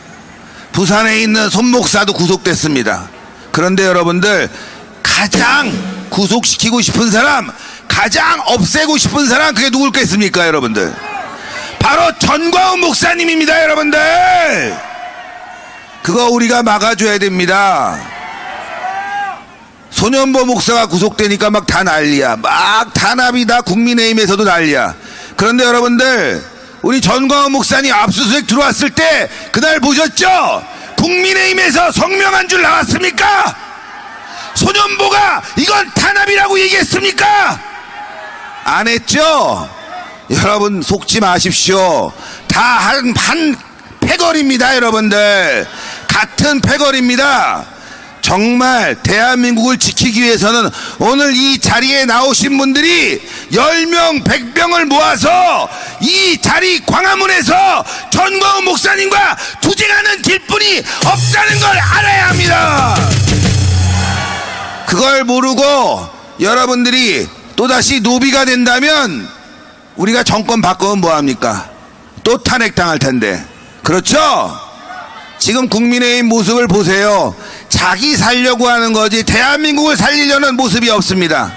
부산에 있는 손 목사도 구속됐습니다. 그런데 여러분들, 가장 구속시키고 싶은 사람, 가장 없애고 싶은 사람, 그게 누굴겠습니까, 여러분들? 바로 전광훈 목사님입니다, 여러분들. 그거 우리가 막아줘야 됩니다. 소년보 목사가 구속되니까 막 다 난리야. 막 탄압이다. 국민의힘에서도 난리야. 그런데 여러분들, 우리 전광훈 목사님 압수수색 들어왔을 때 그날 보셨죠? 국민의힘에서 성명한 줄 나왔습니까? 소년보가 이건 탄압이라고 얘기했습니까? 안 했죠? 여러분 속지 마십시오. 다 한 패거리입니다, 여러분들. 같은 패거리입니다. 정말 대한민국을 지키기 위해서는 오늘 이 자리에 나오신 분들이 10명, 100명을 모아서 이 자리 광화문에서 전광훈 목사님과 투쟁하는 길뿐이 없다는 걸 알아야 합니다. 그걸 모르고 여러분들이 또다시 노비가 된다면 우리가 정권 바꾸면 뭐합니까? 또 탄핵당할 텐데. 그렇죠? 지금 국민의힘 모습을 보세요. 자기 살려고 하는 거지 대한민국을 살리려는 모습이 없습니다.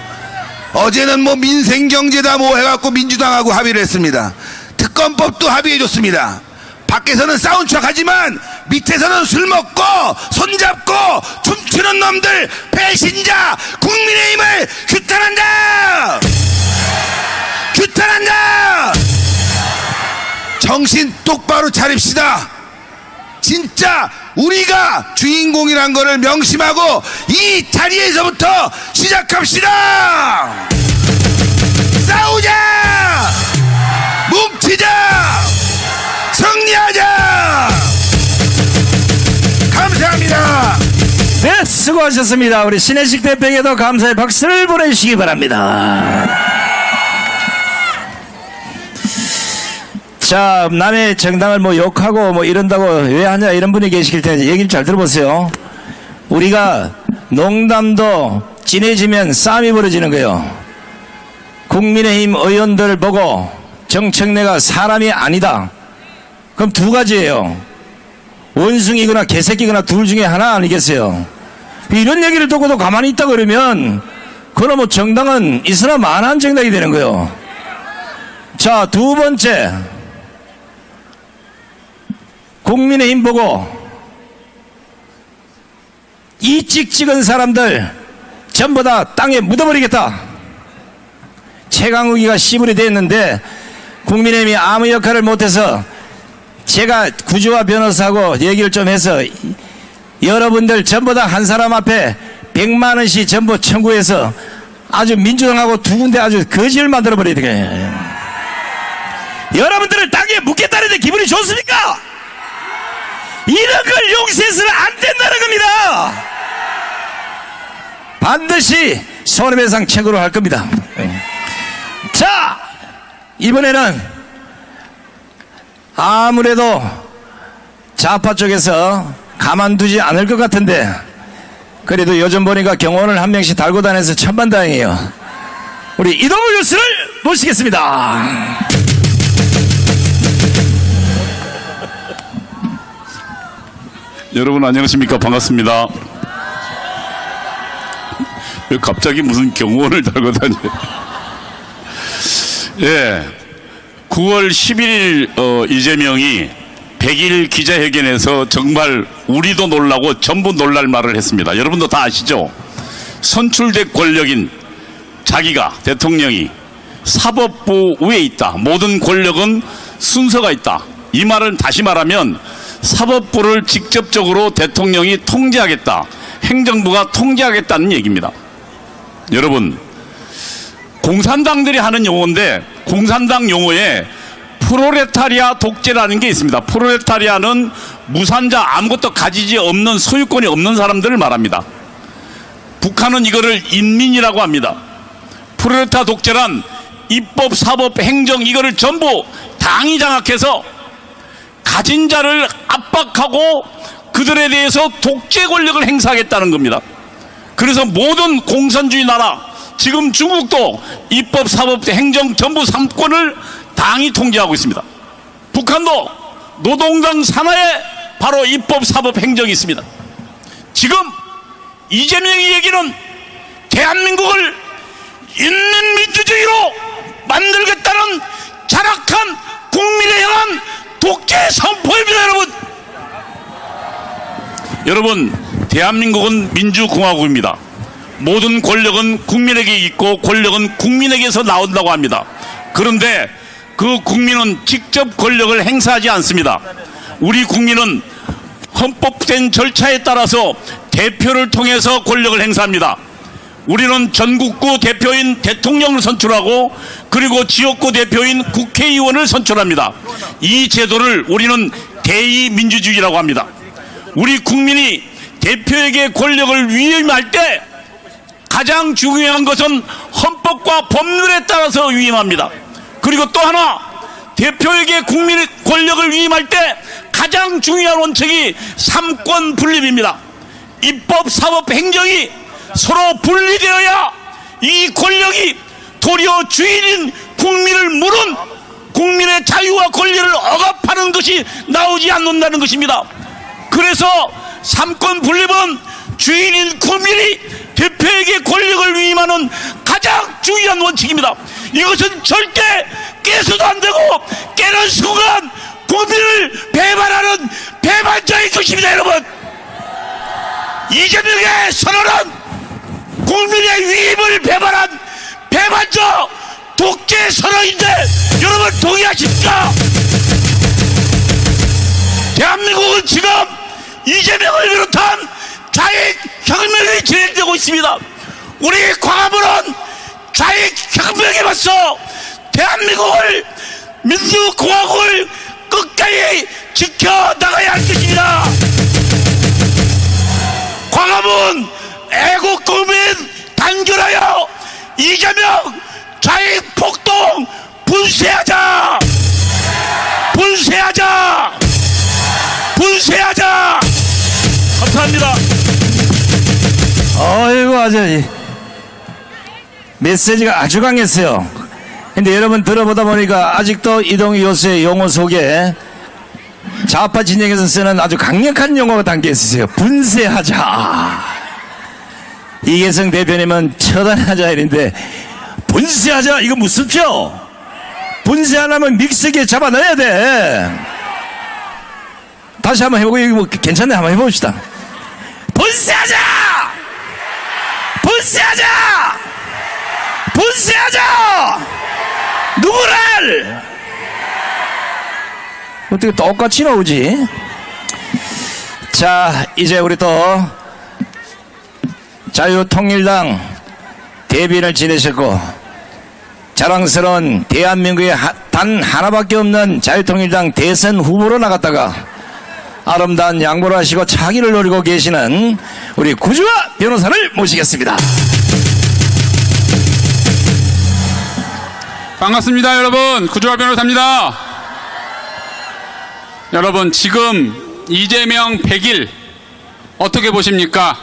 어제는 뭐 민생경제다 뭐 해갖고 민주당하고 합의를 했습니다. 특검법도 합의해줬습니다. 밖에서는 싸운 척하지만 밑에서는 술 먹고 손잡고 춤추는 놈들, 배신자 국민의힘을 규탄한다. 규탄한다. 정신 똑바로 차립시다. 진짜 우리가 주인공이란 거를 명심하고 이 자리에서부터 시작합시다. 싸우자. 뭉치자. 승리하자. 감사합니다. 네, 수고하셨습니다. 우리 신혜식 대표에게도 감사의 박수를 보내주시기 바랍니다. 자, 남의 정당을 뭐 욕하고 뭐 이런다고 왜 하냐 이런 분이 계실 텐데 얘기를 잘 들어보세요. 우리가 농담도 진해지면 싸움이 벌어지는 거예요. 국민의힘 의원들 보고 정청래가 사람이 아니다. 그럼 두 가지예요. 원숭이거나 개새끼거나 둘 중에 하나 아니겠어요? 이런 얘기를 듣고도 가만히 있다 그러면 그럼 뭐 정당은 있으나 만한 정당이 되는 거예요. 자, 두 번째, 국민의힘 보고 이 찍찍은 사람들 전부 다 땅에 묻어버리겠다. 최강욱이가 시불이 됐는데 국민의힘이 아무 역할을 못해서 제가 구조화 변호사하고 얘기를 좀 해서 여러분들 전부 다 한 사람 앞에 100만 원씩 전부 청구해서 아주 민주당하고 두 군데 아주 거지를 만들어버려야 되겠네. 여러분들을 땅에 묻겠다는데 기분이 좋습니까? 이런 걸 용서해서는 안 된다는 겁니다. 반드시 손해배상 청구를 할 겁니다. 자, 이번에는 아무래도 좌파 쪽에서 가만두지 않을 것 같은데 그래도 요즘 보니까 경호원을 한 명씩 달고 다녀서 천만다행이에요. 우리 이동우 교수를 모시겠습니다. 여러분 안녕하십니까? 반갑습니다. 왜 갑자기 무슨 경호원을 달고 다녀요? 예, 9월 11일 이재명이 100일 기자회견에서 정말 우리도 놀라고 전부 놀랄 말을 했습니다. 여러분도 다 아시죠? 선출된 권력인 자기가, 대통령이 사법부 위에 있다. 모든 권력은 순서가 있다. 이 말은 다시 말하면 사법부를 직접적으로 대통령이 통제하겠다. 행정부가 통제하겠다는 얘기입니다. 여러분, 공산당들이 하는 용어인데 공산당 용어에 프로레타리아 독재라는 게 있습니다. 프로레타리아는 무산자, 아무것도 가지지 없는, 소유권이 없는 사람들을 말합니다. 북한은 이거를 인민이라고 합니다. 프로레타 독재란 입법, 사법, 행정 이거를 전부 당이 장악해서 가진 자를 압박하고 그들에 대해서 독재 권력을 행사하겠다는 겁니다. 그래서 모든 공산주의 나라, 지금 중국도 입법, 사법, 행정 전부 3권을 당이 통제하고 있습니다. 북한도 노동당 산하에 바로 입법, 사법, 행정이 있습니다. 지금 이재명이 얘기는 대한민국을 인민민주주의로 만들겠다는 잔악한 국민에 향한 독재 선포입니다. 여러분, 대한민국은 민주공화국입니다. 모든 권력은 국민에게 있고 권력은 국민에게서 나온다고 합니다. 그런데 그 국민은 직접 권력을 행사하지 않습니다. 우리 국민은 헌법된 절차에 따라서 대표를 통해서 권력을 행사합니다. 우리는 전국구 대표인 대통령을 선출하고 그리고 지역구 대표인 국회의원을 선출합니다. 이 제도를 우리는 대의민주주의라고 합니다. 우리 국민이 대표에게 권력을 위임할 때 가장 중요한 것은 헌법과 법률에 따라서 위임합니다. 그리고 또 하나, 대표에게 국민의 권력을 위임할 때 가장 중요한 원칙이 3권 분립입니다. 입법, 사법, 행정이 서로 분리되어야 이 권력이 도리어 주인인 국민을 물은 국민의 자유와 권리를 억압하는 것이 나오지 않는다는 것입니다. 그래서 3권 분립은 주인인 국민이 대표에게 권력을 위임하는 가장 중요한 원칙입니다. 이것은 절대 깨서도 안 되고 깨는 순간 국민을 배반하는 배반자의 것입니다. 여러분, 이재명의 선언은 국민의 위임을 배반한 배반자 독재 선언인데 여러분 동의하십니까? 대한민국은 지금 이재명을 비롯한 좌익혁명이 진행되고 있습니다. 우리 광화문은 좌익혁명에 맞서 대한민국을 민주공화국을 끝까지 지켜나가야 할 것입니다. 광화문 애국국민 단결하여 이재명 좌익폭동 분쇄하자! 분쇄하자! 분쇄하자! 감사합니다. 어이구, 아주 메시지가 아주 강했어요. 근데 여러분 들어보다 보니까 아직도 이동희 교수의 용어 속에 좌파 진영에서 쓰는 아주 강력한 용어가 담겨 있으세요. 분쇄하자. 이계성 대표님은 처단하자 이랬는데 분쇄하자 이거 무섭죠? 분쇄하려면 믹서기에 잡아 넣어야 돼. 다시 한번 해보고 이거 뭐 괜찮네. 한번 해봅시다. 분쇄하자! 분쇄하자! 분쇄하자! 누구를? 어떻게 똑같이 나오지? 자, 이제 우리 또 자유통일당 대변을 지내셨고 자랑스러운 대한민국에 단 하나밖에 없는 자유통일당 대선 후보로 나갔다가 아름다운 양보를 하시고 차기를 노리고 계시는 우리 구주화 변호사를 모시겠습니다. 반갑습니다. 여러분, 구주화 변호사입니다. 여러분, 지금 이재명 100일 어떻게 보십니까?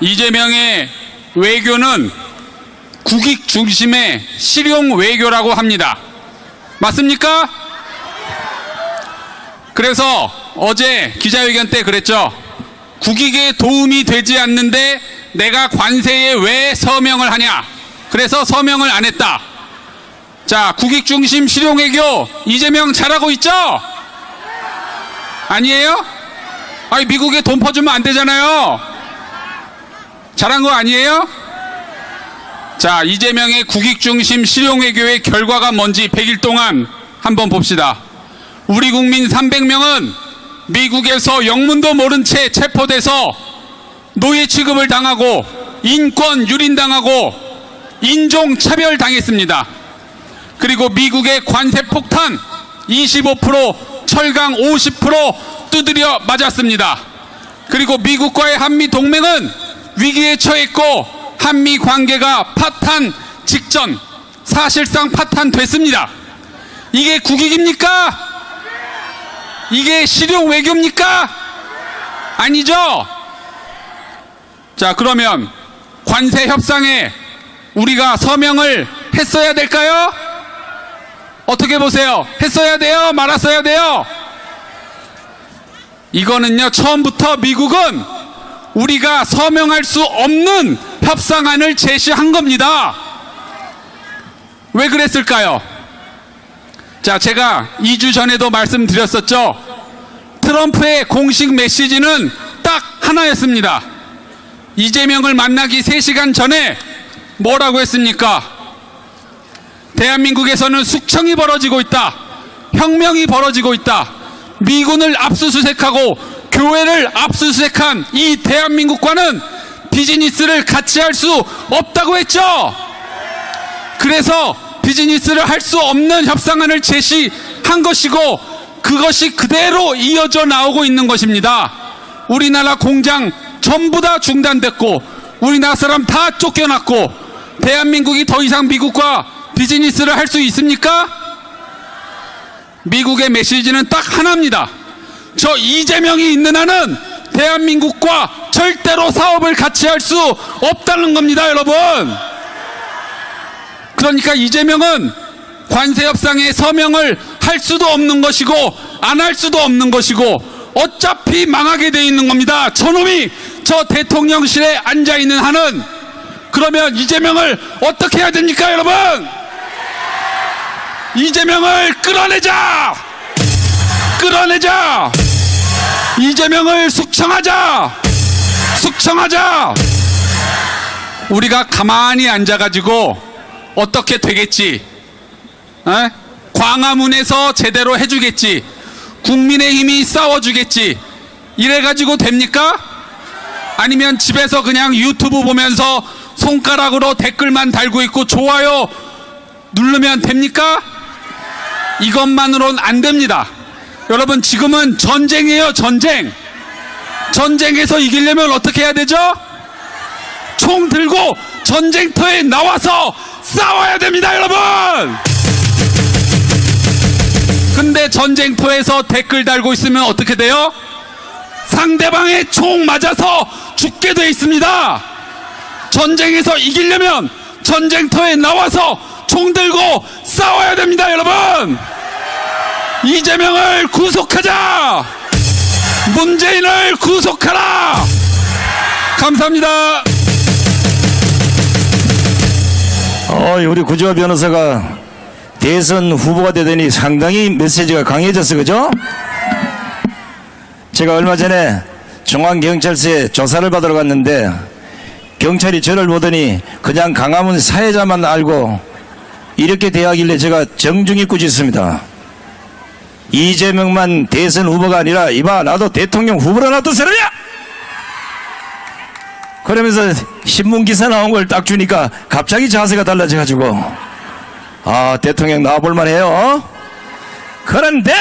이재명의 외교는 국익 중심의 실용 외교라고 합니다. 맞습니까? 그래서 어제 기자회견 때 그랬죠. 국익에 도움이 되지 않는데 내가 관세에 왜 서명을 하냐? 그래서 서명을 안 했다. 자, 국익 중심 실용 외교 이재명 잘하고 있죠? 아니에요? 아니, 미국에 돈 퍼주면 안 되잖아요. 잘한 거 아니에요? 자, 이재명의 국익 중심 실용 외교의 결과가 뭔지 100일 동안 한번 봅시다. 우리 국민 300명은 미국에서 영문도 모른 채 체포돼서 노예 취급을 당하고 인권 유린당하고 인종차별 당했습니다. 그리고 미국의 관세 폭탄 25%, 철강 50% 두드려 맞았습니다. 그리고 미국과의 한미 동맹은 위기에 처했고 한미 관계가 파탄 직전, 사실상 파탄됐습니다. 이게 국익입니까? 이게 실용 외교입니까? 아니죠? 자, 그러면 관세 협상에 우리가 서명을 했어야 될까요? 어떻게 보세요? 했어야 돼요? 말았어야 돼요? 이거는요, 처음부터 미국은 우리가 서명할 수 없는 협상안을 제시한 겁니다. 왜 그랬을까요? 자, 제가 2주 전에도 말씀드렸었죠. 트럼프의 공식 메시지는 딱 하나였습니다. 이재명을 만나기 3시간 전에 뭐라고 했습니까? 대한민국에서는 숙청이 벌어지고 있다. 혁명이 벌어지고 있다. 미군을 압수수색하고 교회를 압수수색한 이 대한민국과는 비즈니스를 같이 할 수 없다고 했죠. 그래서 비즈니스를 할 수 없는 협상안을 제시한 것이고 그것이 그대로 이어져 나오고 있는 것입니다. 우리나라 공장 전부 다 중단됐고 우리나라 사람 다 쫓겨났고 대한민국이 더 이상 미국과 비즈니스를 할 수 있습니까? 미국의 메시지는 딱 하나입니다. 저 이재명이 있는 한은 대한민국과 절대로 사업을 같이 할 수 없다는 겁니다, 여러분. 그러니까 이재명은 관세협상에 서명을 할 수도 없는 것이고 안 할 수도 없는 것이고 어차피 망하게 돼 있는 겁니다. 저놈이 저 대통령실에 앉아있는 한은. 그러면 이재명을 어떻게 해야 됩니까, 여러분? 이재명을 끌어내자! 끌어내자! 이재명을 숙청하자! 숙청하자! 우리가 가만히 앉아가지고 어떻게 되겠지? 에? 광화문에서 제대로 해주겠지? 국민의힘이 싸워주겠지? 이래가지고 됩니까? 아니면 집에서 그냥 유튜브 보면서 손가락으로 댓글만 달고 있고 좋아요 누르면 됩니까? 이것만으로는 안 됩니다. 여러분, 지금은 전쟁이에요, 전쟁. 전쟁에서 이기려면 어떻게 해야 되죠? 총 들고 전쟁터에 나와서 싸워야 됩니다, 여러분. 근데 전쟁터에서 댓글 달고 있으면 어떻게 돼요? 상대방의 총 맞아서 죽게 돼 있습니다. 전쟁에서 이기려면 전쟁터에 나와서 총 들고 싸워야 됩니다, 여러분. 이재명을 구속하자. 문재인을 구속하라. 감사합니다. 우리 구지화 변호사가 대선 후보가 되더니 상당히 메시지가 강해졌어, 그죠? 제가 얼마 전에 중앙경찰서에 조사를 받으러 갔는데 경찰이 저를 보더니 그냥 강화문 사회자만 알고 이렇게 대하길래 제가 정중히 꾸짖습니다. 이재명만 대선 후보가 아니라 이봐, 나도 대통령 후보로 놨던 사람이야! 그러면서 신문기사 나온 걸 딱 주니까 갑자기 자세가 달라져가지고 대통령 나와볼만 해요. 그런데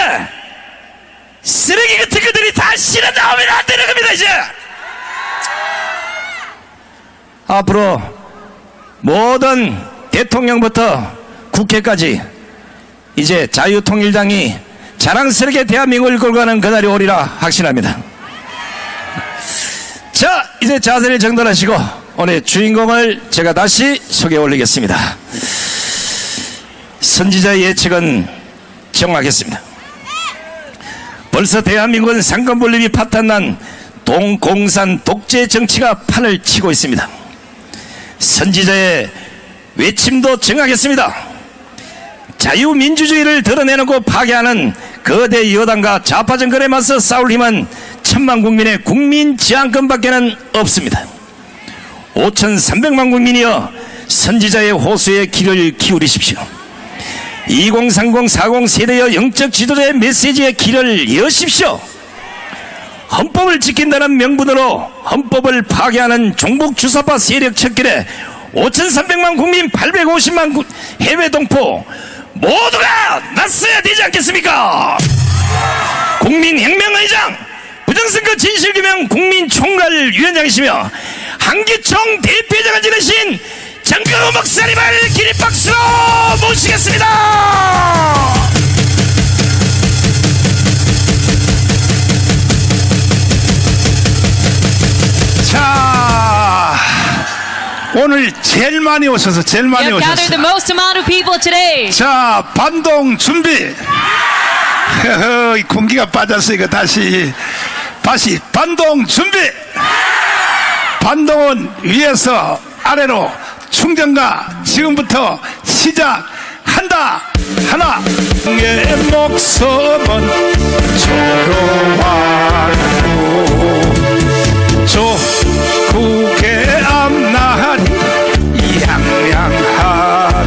쓰레기 같은 것들이 다 실어 나오면 안 되는 겁니다. 이제 앞으로 모든 대통령부터 국회까지 이제 자유통일당이 자랑스럽게 대한민국을 끌고 가는 그날이 오리라 확신합니다. 자, 이제 자세를 정돈하시고 오늘 주인공을 제가 다시 소개해 올리겠습니다. 선지자의 예측은 정확했습니다. 벌써 대한민국은 상권분립이 파탄난 동공산 독재 정치가 판을 치고 있습니다. 선지자의 외침도 정확했습니다. 자유민주주의를 드러내놓고 파괴하는 거대 여당과 좌파 정권에 맞서 싸울 힘은 천만 국민의 국민 지향권밖에는 없습니다. 5,300만 국민이여 선지자의 호소에 귀를 기울이십시오. 2030, 40 세대여 영적 지도자의 메시지에 귀를 여십시오. 헌법을 지킨다는 명분으로 헌법을 파괴하는 종북 주사파 세력 척결에 5,300만 국민 850만 해외 동포 모두가 나서야 되지 않겠습니까? 국민혁명의장 부정선거 진실규명 국민총괄위원장이시며 한기총 대표자가 지내신 정병호 목사님을 기립박수로 모시겠습니다. 자, 오늘 제일 많이 오셔서 제일 많이 You have gathered the 오셨어요. most amount of people today. 자, 반동 준비. 허허, 이 공기가 빠졌으니까 다시 반동 준비. 반동은 위에서 아래로 충전가 지금부터 시작한다. 하나, 내 목숨은 조로하고 조국의 앞날이 양양하도다.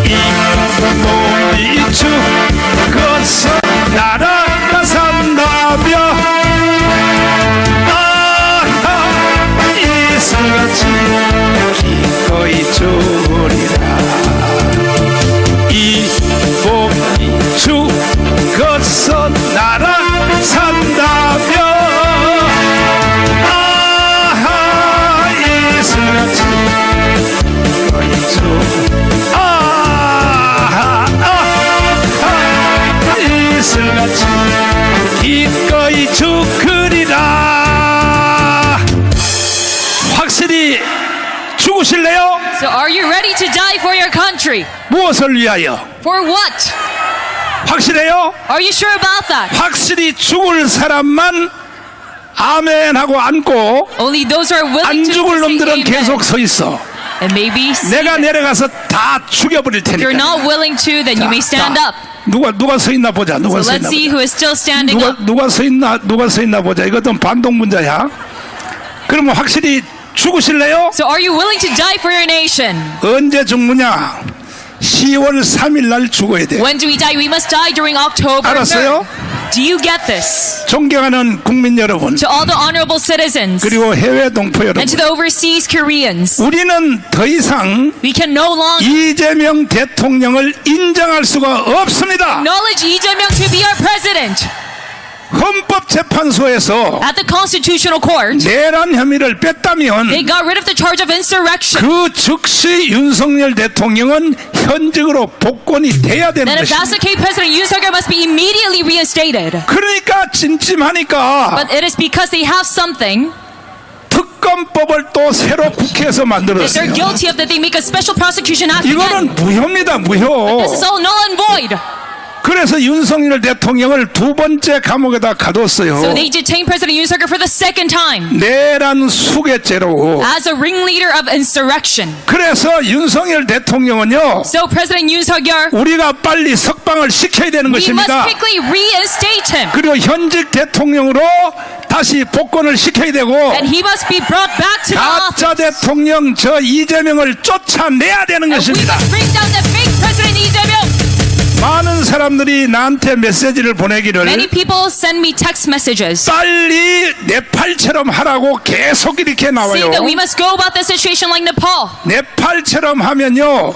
이놈이 죽어서 나라가 산다며 아하 이슬같이 기꺼이 주리라. 이놈이 죽어서 나라 산다며 아하 이슬같이 기꺼이 이슬같이 기꺼이 죽으리라. 확실히 죽으실래요? So are you ready to die for your country? 무엇을 위하여? For what? 확실해요? Are you sure about that? 확실히 죽을 사람만 아멘하고 앉고 Only those who are willing 안 to 죽을 say 놈들은 amen. 계속 서 있어. And maybe see 내가 that. 내려가서 다 죽여버릴 If you're 테니까. not willing to, then you may stand up. 누가 서 있나 보자. 누가 So 서 let's 있나 see 보자. who is still standing up. 누가 서 있나 보자. 이것도 반동 문자야. 그러면 확실히 죽으실래요? So are you willing to die for your nation? 언제 죽느냐? 10월 3일 날 죽어야 돼. When do we die? We must die during October 알았어요? 3rd. Do you get this? 존경하는 국민 여러분, To all the honorable citizens 그리고 해외 동포 여러분, and to the overseas Koreans, 우리는 더 이상 we can no longer 이재명 대통령을 인정할 수가 없습니다. acknowledge Lee Jae-myung to be our president. 헌법재판소에서 At the Constitutional Court, 내란 혐의를 뺐다면 they got rid of the charge of insurrection. 그 즉시 윤석열 대통령은 현직으로 복권이 돼야 되는 Then if that's 것입니다. the case, President Yoon Suk-yeol must be immediately reinstated. 그러니까 찜찜하니까 But it is because they have something 특검법을 또 새로 국회에서 that 만들었어요. they're guilty of, that they make a special prosecution act again. 이거는 무효입니다. 무효. This is all null and void. 그래서 윤석열 대통령을 두 번째 감옥에다 가뒀어요. So they detained President Yoon Suk-yeol for the second time 내란 수괴죄로. as a ringleader of insurrection. 그래서 윤석열 대통령은요, So President Yoon Suk-yeol, 우리가 빨리 석방을 시켜야 되는 we must 것입니다. quickly reinstate him. 그리고 현직 대통령으로 다시 복권을 시켜야 되고, And he must be brought back to the office. 가짜 대통령 저 이재명을 쫓아내야 되는 And we 것입니다. must bring down the fake President Lee Jae-myung. 많은 사람들이 나한테 메시지를 보내기를 Many people send me text messages 빨리 네팔처럼 하라고 계속 이렇게 나와요. saying that we must go about the situation like Nepal. 네팔처럼 하면요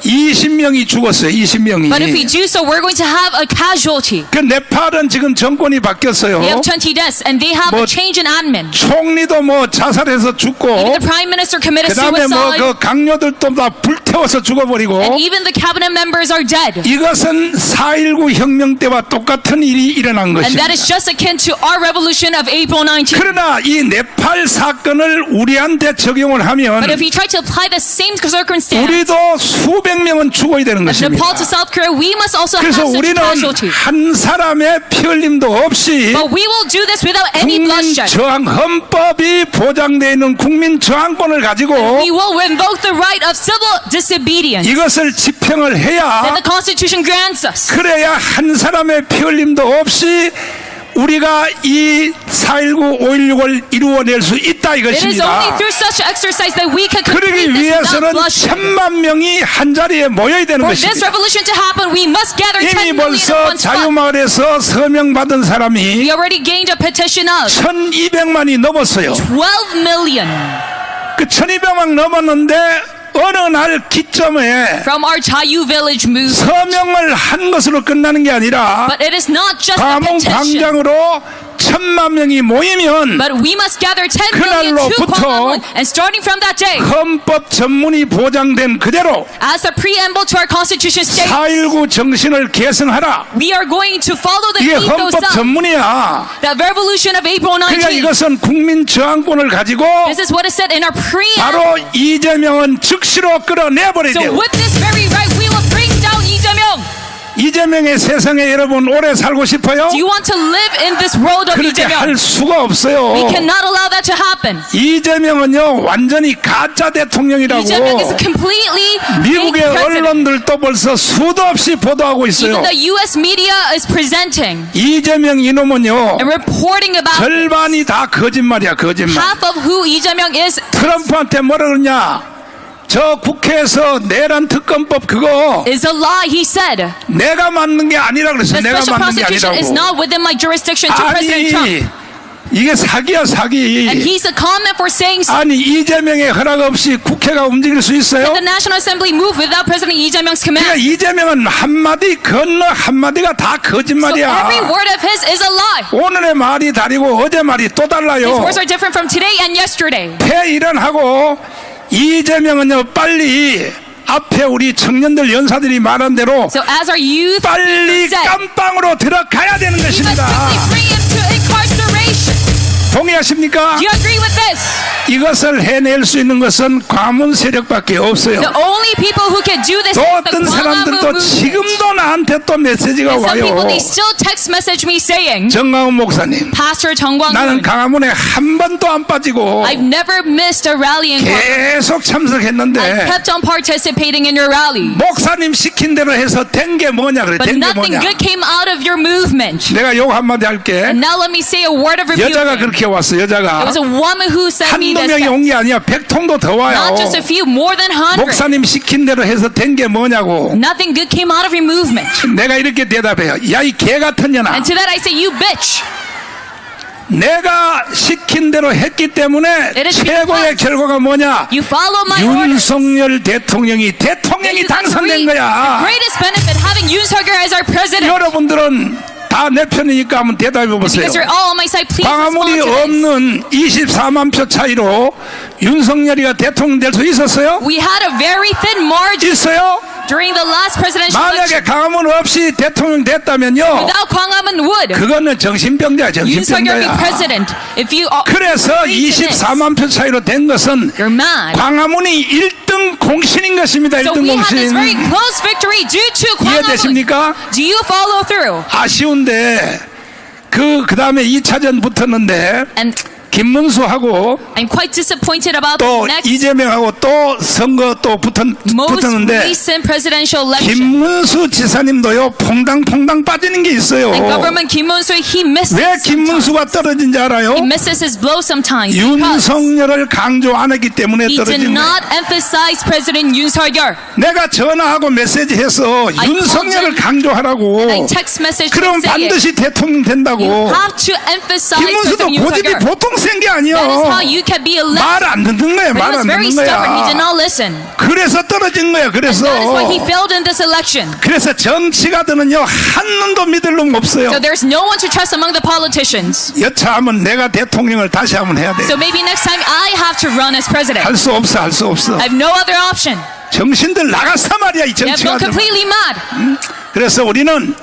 20명이 죽었어요. 20명이. But if we do so, we're going to have a casualty. 그 네팔은 지금 정권이 바뀌었어요. They have 20 deaths, and they have 뭐 a change in admin. 총리도 뭐 자살해서 죽고, Even the prime minister committed 그다음에 뭐 suicide, 그 강요들도 다 불태워서 죽어버리고. and even the cabinet members are dead. 이것은 4.19 혁명 때와 똑같은 일이 일어난 And 것입니다. that is just akin to our revolution of April 19. 그러나 이 네팔 사건을 우리한테 적용을 하면 But if we try to apply the same circumstance 우리도 수백 명은 죽어야 되는 of 것입니다. Nepal to South Korea, we must also have 그래서 such 우리는 casualty. 한 사람의 피 흘림도 없이 But we will do this without any 국민 bloodshed. 저항 헌법이 보장되어 있는 국민 저항권을 가지고 We will invoke the right of civil disobedience 이것을 집행을 해야, that the Constitution grants us. 그래야 한 사람의 피 흘림도 없이 우리가 이 4.19, 5.16을 이루어낼 수 있다 It is only 이것입니다. through such exercise that we can complete 그러기 this without 위해서는 bloodshed. 1,000만 명이 한 자리에 모여야 되는 For this 것입니다. revolution to happen, we must gather 10 이미 million in 벌써 one spot. 자유마을에서 서명받은 사람이 We already gained a petition of 1,200만이 넘었어요. 12 million 그 1,200만 넘었는데 어느 날 기점에 from our Chayu village movement. 서명을 한 것으로 끝나는 게 아니라 But it is not just a 감옥 petition. 광장으로 천만 명이 모이면 But we must gather 10 million to 그날로부터 Gwanghwamun, and starting from that day, 헌법 전문이 보장된 그대로 as a preamble to our constitution states, 4.19 정신을 계승하라. we are going to follow the 이게 ethos 헌법 of 전문이야. the revolution of April 그러니까 19. 이것은 국민 저항권을 가지고 This is what is said in our preamble. 바로 이재명은 즉시로 끌어내버려야 So 돼요. with this very right, we will bring down Lee Jae-myung. 이재명의 세상에 여러분 오래 살고 싶어요? Do you want to live in this world of Lee 그렇게 할 Jae-myung? 수가 없어요. We cannot allow that to happen. 이재명은요 완전히 가짜 대통령이라고 Lee Jae-myung is completely 미국의 fake president. 언론들도 벌써 수도 없이 보도하고 있어요. Even the U.S. media is presenting 이재명 이놈은요 and reporting about 절반이 다 거짓말이야 거짓말. half of who Lee Jae-myung is. 트럼프한테 뭐라 그러냐? 저 국회에서 내란 특검법 그거 Is a lie, he said. 내가 만든 게 아니라 그랬어. The 내가 special 만든 게 prosecution is 아니라고. not within my jurisdiction to President 아니 Trump. 이게 사기야 사기. And he's a comment for saying so. 아니 이재명의 허락 없이 국회가 움직일 수 있어요? The National Assembly moved without President Lee Jae-myung's 그러니까 command. 이재명은 한마디 건너 한마디가 다 So 거짓말이야. every word of his is a lie. 오늘의 말이 다르고 어제 말이 또 His 달라요. words are different from today and yesterday. 폐일원하고 이재명은요 빨리 앞에 우리 청년들 연사들이 말한 대로 So as our youth 빨리 said, 깜빵으로 들어가야 되는 we must 것입니다. quickly bring him to incarceration. 동의하십니까? Do you agree with this? 이것을 해낼 수 있는 것은 과문 세력밖에 없어요. The only people who can do this 또 is the 어떤 Gwanghwamun 사람들도 movement. 지금도 나한테 또 메시지가 And some 와요. people, they still text message me saying, 정강훈 목사님, Pastor Chung 나는 Gwanghwamun, 강화문에 한 번도 안 빠지고 I've never missed a rally in Gwanghwamun. 계속 I 참석했는데 kept on participating in your rally. 목사님 시킨 대로 해서 된 게 뭐냐 그래. But 된 게 nothing 뭐냐. good came out of your movement. 내가 욕 한마디 할게. And now let me say a word of rebuke. 여자가 It 그렇게 왔어. 여자가 was a woman who sent me 한두 this 명이 text. 온 게 아니야. 100통도 더 와요. Not just a few, more than 100. 목사님 시킨 대로 해서 된 게 뭐냐고. Nothing good came out of your movement. 내가 이렇게 대답해요. 야 이 개 같은 년아. And to that I say, you bitch. 내가 시킨 대로 했기 때문에 It is 최고의 because 결과가 뭐냐? You follow my orders. 윤석열 대통령이 대통령이 당선된 The 거야. greatest benefit having Yoon Suk-yeol as our president. 여러분들은 다 내 편이니까 한번 대답해 보세요. Because you're all on my side, please 광화문이 respond to this. 없는 24만 표 차이로 윤석열이가 대통령 될 수 있었어요? We had a very thin margin 있어요? during the last presidential 만약에 election. 강화문 없이 대통령 됐다면요, Without Gwanghwamun would 그거는 정신병자야, Yoon Suk-yeol be 정신병자야. president. If you are 그래서 agree to this, 24만 표 차이로 된 것은 you're mad. 광화문이 1등 공신인 것입니다. So 1등 we had this very 공신. close victory due to Gwanghwamun. 이해되십니까? Do you follow through? 아쉬운데 그 다음에 2차전 붙었는데 And 김문수하고 I'm quite disappointed about 또 the next 이재명하고 또 선거 또 most 붙었는데 recent presidential election. 김문수 지사님도요 퐁당퐁당 빠지는 게 있어요. And government Kim Moon-soo, he misses 왜 sometimes. 김문수가 떨어진지 알아요? He misses his blow sometimes because 윤석열을 강조 안 했기 때문에 he did 떨어진 거예요. not emphasize President Yoon Suk-yeol. 내가 전화하고 메시지해서 I 윤석열을 called 강조하라고. I text message 그럼 saying 반드시 대통령 된다고. you have to emphasize 김문수도 President Yoon 고집이 Suk-yeol. 보통 센 게 That is 아니요. how you can be elected. 말 안 듣는 거야. But he 말 was 안 very 듣는 stubborn. He did 거야. not listen. 그래서 떨어진 거야. 그래서 That is why he failed in this election. 그래서 정치가들은요 한 놈도 믿을 놈 없어요. So there's no one to trust among the politicians. 여차하면 내가 대통령을 다시 한번 해야 돼. So maybe next time I have to run as president. 할 수 없어, 할 수 없어. I have no other option. 정신들 나갔단 말이야 이 They have gone 정치가들. completely mad. 그래서 우리는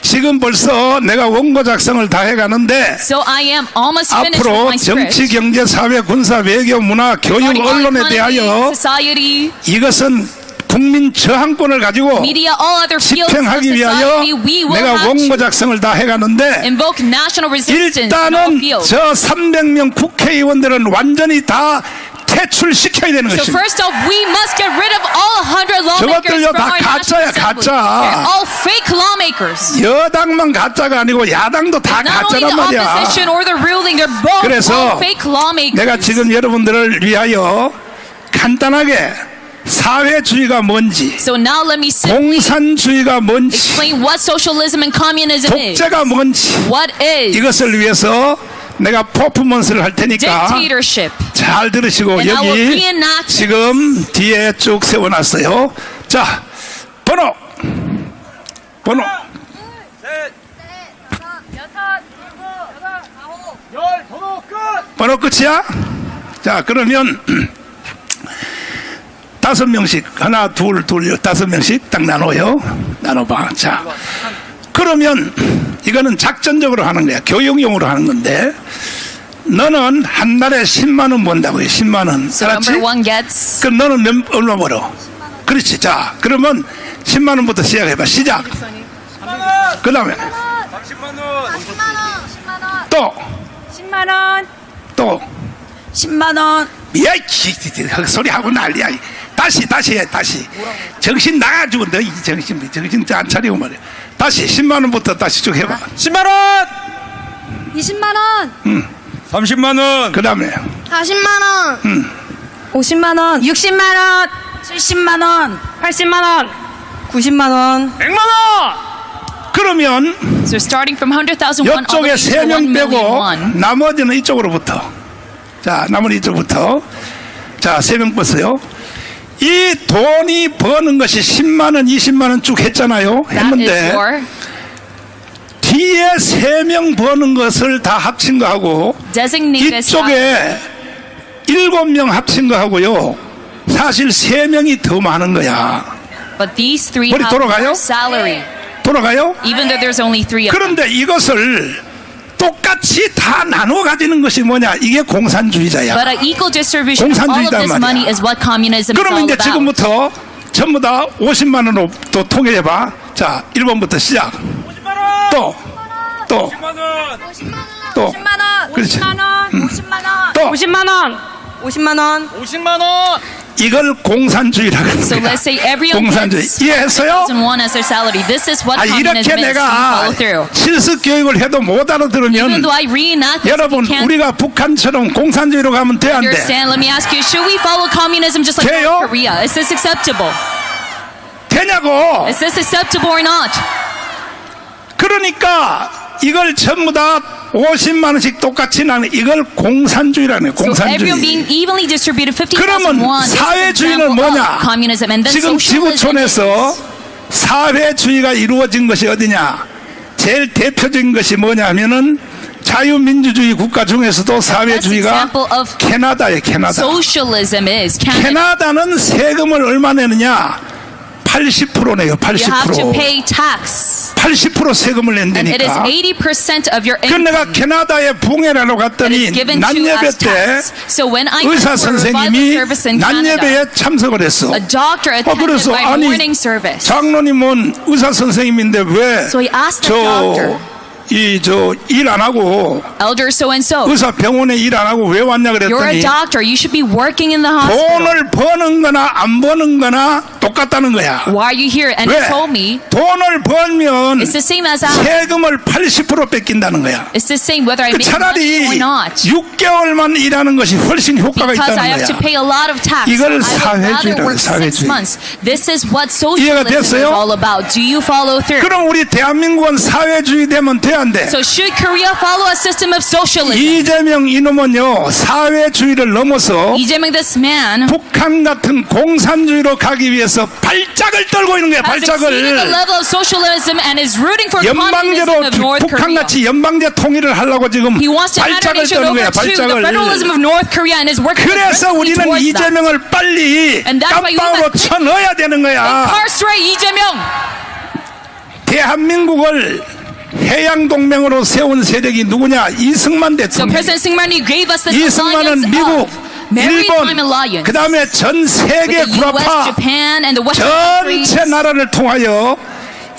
지금 벌써 내가 원고 작성을 다 해가는데 So I am almost finished with 앞으로 my script. 정치, 경제, 사회, 군사, 외교, 문화, 교육, Regarding all 언론에 economy, 대하여 society, 이것은 국민 저항권을 가지고 media, all other fields of 집행하기 위하여 society, we will 내가 have 원고 to 작성을 다 해가는데 invoke national resistance in all 일단은 fields. 저 300명 국회의원들은 완전히 다 퇴출시켜야 되는 So 것입니다. first off, we must get rid of all 100 lawmakers 저것들요 from 다 our 가짜야, National Assembly. 가짜. They're all fake lawmakers. 여당만 가짜가 아니고 야당도 다 Not only 가짜란 the 말이야. opposition or the ruling, they're both 그래서 all fake lawmakers. 내가 지금 여러분들을 위하여 간단하게 사회주의가 뭔지, So now let me simply 공산주의가 뭔지, explain what socialism and communism is. 독재가 뭔지 What is 이것을 위해서 내가 퍼포먼스를 할 테니까 dictatorship? 잘 들으시고 And I will 여기 reenact 지금 뒤에 쭉 세워놨어요. 자, 번호 번호 끝이야? 자, 그러면 5명씩 하나 둘 5명씩 딱 나눠요. 나눠봐. 자, 그러면 이거는 작전적으로 하는 거야. 교육용으로 하는 건데 너는 한 달에 10만 원 번다고요. 10만 원. So 알았지? number one gets 그럼 너는 얼마 벌어? 그렇지. 자, 그러면 10만 원부터 시작해봐. 시작. 그 다음에 또 10만 원, 또 10만 원, 야, 헛소리 하고 난리야. 다시 해, 다시. 정신 나가지고 너 이 정신 안 차리고 말이야. 다시 10만 원부터 다시 쭉 해봐. 10만 원! 20만 원, 30만 원! 그 다음에 40만 원, 50만 원, 60만 원, 70만 원, 80만 원, 90만 원, 100만 원! 그러면 So starting from 100,000 won all the 이쪽에 way to 1 3명 million 빼고 won. 나머지는 이쪽으로부터. 자, 나머지 이쪽부터. 자, 3명 뺐어요. 이 돈이 버는 것이 10만 원, 20만 원 쭉 했잖아요. That is 했는데 your 뒤에 3명 버는 것을 다 합친 거하고 designated 이쪽에 7명 합친 거하고요. 사실 3명이 더 많은 거야. But these three 머리 have 돌아가요? more salary, 돌아가요? even though there's only three of them. 그런데 이것을 똑같이 다 나눠 가지는 것이 뭐냐? 이게 공산주의자야. But an equal distribution of all of 공산주의단 this 말이야. money is what communism is 그러면 all 이제 about. 지금부터 전부 다 50만 원으로 또 통일해봐. 자, 1번부터 시작. 또. 50만 원, 그렇지. 50만 원, 50만 원, 또. 50만 원, 50만 원, 50만 원! 이걸 공산주의라고 하는 So 거야. let's say everyone 공산주의. gets 이해했어요? 1,001 as their salary. This is what 아, communism 이렇게 is. Do you 내가 follow through? 실습 교육을 해도 못 Even 알아들으면 though I reenact this, 여러분 you can't 우리가 북한처럼 공산주의로 가면 돼 안 돼? understand. Let me ask you, should we follow communism just like 돼요? North Korea? Is this acceptable? 되냐고. Is this acceptable or not? 그러니까 이걸 전부 다 50만 원씩 똑같이 나는 이걸 공산주의라는 거예요. So everyone being 공산주의. evenly distributed 50,000 그러면 won. This is an 사회주의는 example 뭐냐? of communism. And then 지금 socialism is. 지구촌에서 사회주의가 이루어진 것이 어디냐? 제일 대표적인 것이 뭐냐 하면은 자유민주주의 국가 중에서도 사회주의가 example of 캐나다예요. 캐나다. Socialism is Canada. 캐나다는 세금을 얼마 내느냐? 80% 내요. You have to 80%. pay tax. 80% 세금을 And it is 낸다니까. 80% of your 그 내가 income 캐나다에 봉해라로 that 갔더니 is given to 난예배 as 때 tax. So when I went 의사 for a revival 선생님이 service in Canada, 난예배에 참석을 했어. a doctor attended 그래서 my 아니 morning service. 장로님은 의사 선생님인데 왜 So he asked the doctor, 일 안 하고 Elder so and so, 의사 병원에 일 안 하고 왜 왔냐 you're 그랬더니 a doctor. You should be working in the hospital. 돈을 버는 거나 안 버는 거나 똑같다는 거야. Why are you here? And he 왜? told me 돈을 벌면 it's the same as I. 세금을 80% 뺏긴다는 거야. It's the same whether I 그 make money 차라리 or not. 6개월만 일하는 것이 훨씬 효과가 Because 있다는 I have to 거야. pay a lot of tax. 이걸 I would rather 사회주의라고 work 6 사회주의. months. This is what 이해가 socialism is 됐어요? all about. Do you follow through? 그럼 우리 대한민국은 사회주의 되면 돼 안 돼? So should Korea follow a system of socialism? 이재명 이놈은요 사회주의를 넘어서 Lee Jae-myung, this man, 북한 같은 공산주의로 가기 위해서 발작을 떨고 있는 거야. has exceeded the 발작을 level of socialism and is rooting for 연방제로 communism of North Korea. 북한같이 연방제 통일을 하려고 지금 He wants to hand our 발작을 nation 떠는 over 거야. to the 발작을. federalism of North Korea and is working 그래서 aggressively 우리는 towards that. 이재명을 빨리 And that's why we 깜빵으로 must 쳐넣어야 되는 거야. Incarcerate Lee Jae-myung. 대한민국을 해양동맹으로 세운 세력이 누구냐? 이승만 So 대통령. President Syngman Rhee gave us this 이승만은 alliance 미국, of maritime 일본, alliance 그 다음에 전 with 세계 the US, 구라파 Japan, and the Western countries. 전체 나라를 통하여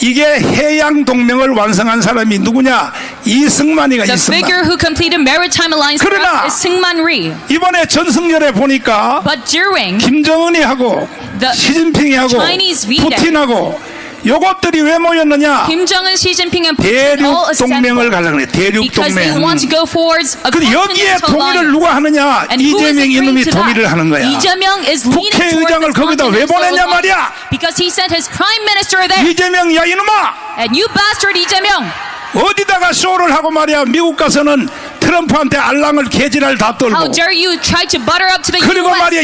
이게 해양동맹을 완성한 사람이 누구냐? 이승만이가 The 이승만. figure who completed maritime alliance for 그러나 us is Syngman Rhee. 이번에 전승절에 보니까 But during 김정은이 하고 The 시진핑이 하고 Chinese V-Day. 푸틴하고 요것들이 왜 모였느냐? Kim Jong-un, Xi Jinping, and Putin all 대륙동맹을 assembled 가려고 그래. because they 대륙동맹. want to go forwards a 근데 여기에 continental 동의를 alliance. 누가 하느냐? And who is 이재명 agreeing 이놈이 to 동의를 that? 하는 거야. Lee Jae-myung is leaning 국회의장을 towards this 거기다 왜 continental 보냈냐 alliance 말이야? because he sent his prime minister there. 이재명 야 이놈아! And you bastard Lee Jae-myung, 어디다가 쇼를 하고 말이야. 미국 가서는 트럼프한테 알랑을 개지랄 다 떨고 how dare you try to butter up to the 그리고 US 말이야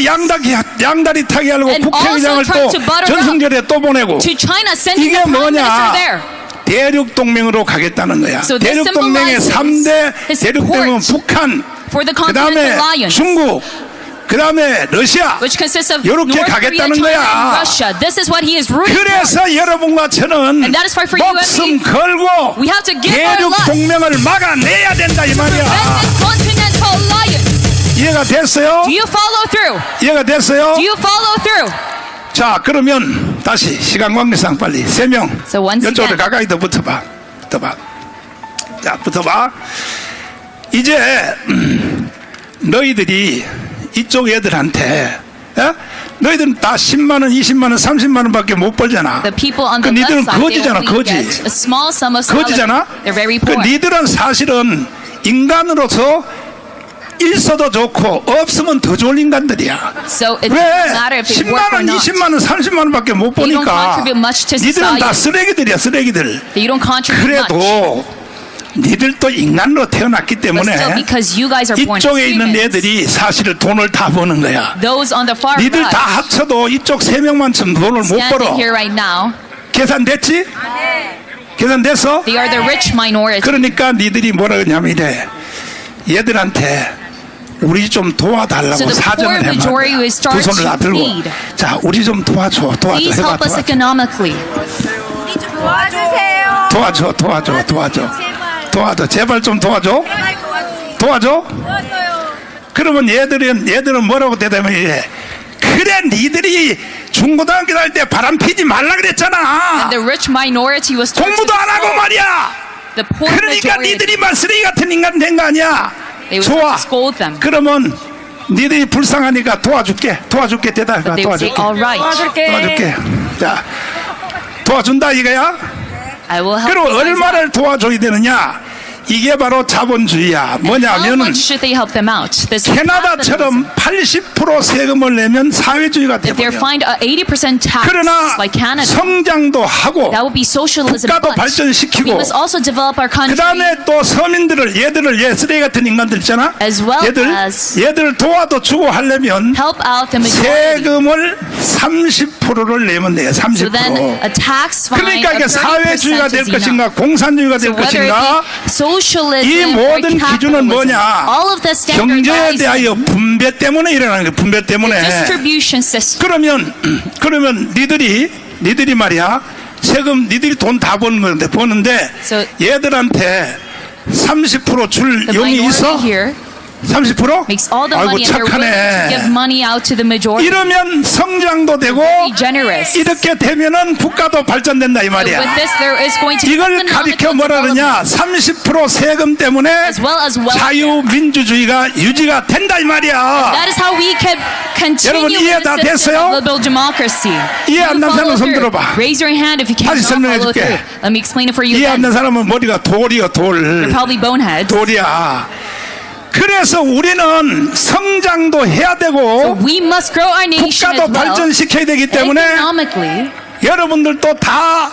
양다리 타게 하려고 And 국회의장을 also try 또 to butter up 전승절에 또 보내고 to China, sending 이게 the prime minister 뭐냐? there. 대륙동맹으로 가겠다는 거야. So this 대륙동맹의 symbolizes 3대 his 대륙동맹은 support 북한, for the 그 continental 다음에 alliance, 중국, 그 다음에 러시아, which consists of 요렇게 North Korea, 가겠다는 China, 거야. and Russia. This is what he is rooting for. 그래서 여러분과 저는 And that is why for you and 목숨 me, 걸고 we have to give our 대륙 life 동맹을 막아내야 된다 이 to 말이야. prevent this continental alliance. 이해가 됐어요? Do you follow through? 이해가 됐어요? Do you follow through? 자, 그러면 다시 시간 관계상 빨리 3명 So once 이쪽으로 again, 가까이 더 붙어봐. 붙어봐. 자, 붙어봐. 이제 너희들이 이쪽 애들한테 너희들은 다 10만 원, 20만 원, 30만 원밖에 못 벌잖아. the people on 그 the left 니들은 side, they 거지잖아, only 거지. get a small sum of salary. 거지잖아. They're very 그 poor. 니들은 사실은 인간으로서 있어도 좋고 없으면 더 좋은 인간들이야. So it 왜 doesn't matter if they 10만 work or 원, not. 20만 원, 30만 원밖에 못 They don't 보니까 contribute much to 니들은 다 society. 쓰레기들이야, 쓰레기들. They don't contribute much. 그래도 니들도 인간으로 태어났기 But 때문에 still, because you guys are born as 이쪽에 있는 humans, 애들이 사실은 돈을 다 버는 거야. those on the far 니들 right, 다 합쳐도 이쪽 3명만큼 돈을 못 standing 벌어. here right now, 계산됐지? 계산됐어? they are the rich minority. 그러니까 니들이 뭐라 그러냐면 이래 얘들한테 우리 좀 도와달라고 So the 사정을 poor majority 해봐. will start 두 손을 다 to 들고 plead. 자 우리 좀 도와줘 Please 해봐 help us economically. 도와줘 제발 좀 도와줘 그러면 얘들은 뭐라고 대답해 이래 그래 니들이 중고등학교 다닐 때 바람 피지 말라 그랬잖아. The rich minority was told 공부도 to 안 하고 말이야. the poor 그러니까 majority. 니들이 쓰레기 같은 인간 된 거 아니야. They would 좋아. scold them. 그러면 니들이 불쌍하니까 도와줄게 대답해. They would say, 도와줄게. all right, 도와줄게. 자, 도와준다 이거야. I will help 그리고 you guys out. 얼마를 도와줘야 되느냐? 이게 바로 자본주의야. How 뭐냐면은 much should they help them out? This is 캐나다처럼 capitalism. 80% 세금을 내면 사회주의가 If they're 돼버려. fined 80% tax 그러나 like Canada, 성장도 하고 that would be socialism. 국가도 But 발전시키고 we must also develop our 그 country 다음에 또 서민들을 얘 쓰레기 같은 인간들 있잖아. as well as 얘들 도와도 주고 하려면 help out the majority. 세금을 30%를 내면 돼요. So then 30%. a tax fine 그러니까 이게 of 30% 사회주의가 될 is 것인가 enough. 공산주의가 될 So whether it 것인가 be socialism 이 or 모든 기준은 capitalism, 뭐냐? all of the 경제에 standardized 대하여 분배 때문에 일어나는 거예요. 분배 때문에. distribution system. 그러면 니들이 말이야 세금 니들이 돈 다 버는데 So 얘들한테 30%줄 the 용이 있어? minority here 30%? makes all the 아이고 money and they're willing to give 착하네. money out to the majority. 이러면 성장도 되고 Be generous. 이렇게 되면은 국가도 발전된다 이 So with 말이야. this, there is going to be 이걸 economic 가리켜 뭐라 그러냐? 30% 세금 때문에 as well as welfare. 자유민주주의가 유지가 된다 이 말이야. That is how we can 여러분, continue 이해 with 다 the system 됐어요? of liberal democracy. 이해 Do 안 you 난 사람은 follow 손 through? 들어봐. Raise your hand if you 다시 cannot 설명해 follow 줄게. through. Let me explain it for you 이해 안 again. 난 사람은 머리가 돌이요 You're probably boneheads. 돌이야. 그래서 우리는 성장도 해야 So 되고 we must grow our nation as 국가도 well. 발전시켜야 되기 때문에 Economically, 여러분들도 다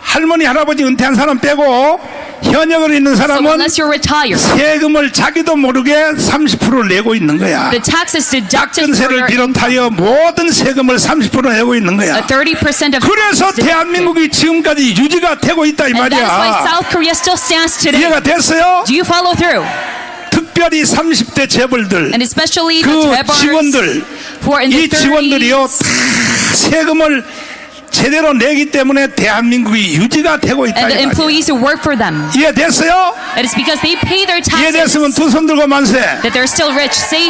할머니 할아버지 은퇴한 사람 빼고 현역으로 있는 so 사람은 unless you're retired, 세금을 자기도 모르게 30%를 내고 있는 거야. the tax is deducted for 약근세를 your 비롯하여 모든 세금을 30% 내고 있는 거야. 30% of 그래서 tax is deducted. 대한민국이 지금까지 유지가 되고 있다 이 And that is why 말이야. South Korea still stands today. 이해가 됐어요? Do you follow through? 특별히 30대 재벌들 And especially the 그 Trevors 직원들 who are in 이 the 직원들이요 30s 다 세금을 제대로 내기 때문에 대한민국이 유지가 되고 있다 and 이 the 말이야. employees who work for them. 이해됐어요? It is because they pay their taxes 이해됐으면 두 손 들고 만세. that they're still rich. Say,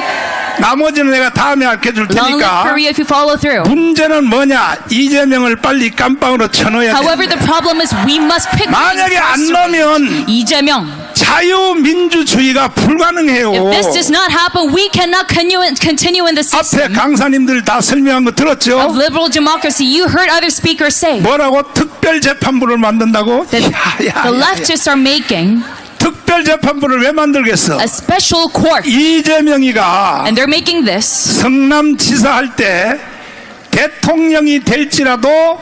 나머지는 내가 다음에 알려줄 long live 테니까. Korea if you follow through. 문제는 뭐냐? 이재명을 빨리 깜빵으로 쳐넣어야 However, 돼. the problem is we must pick 만약에 안 넣으면 이재명. 자유민주주의가 불가능해요. If this does not happen, we cannot continue in the 앞에 system 강사님들 다 설명한 거 of 들었죠? liberal democracy. You heard other speakers say 뭐라고 특별재판부를 만든다고? that the leftists are making 특별재판부를 왜 만들겠어? a special court, 이재명이가 and they're making this 성남지사 할 때 대통령이 될지라도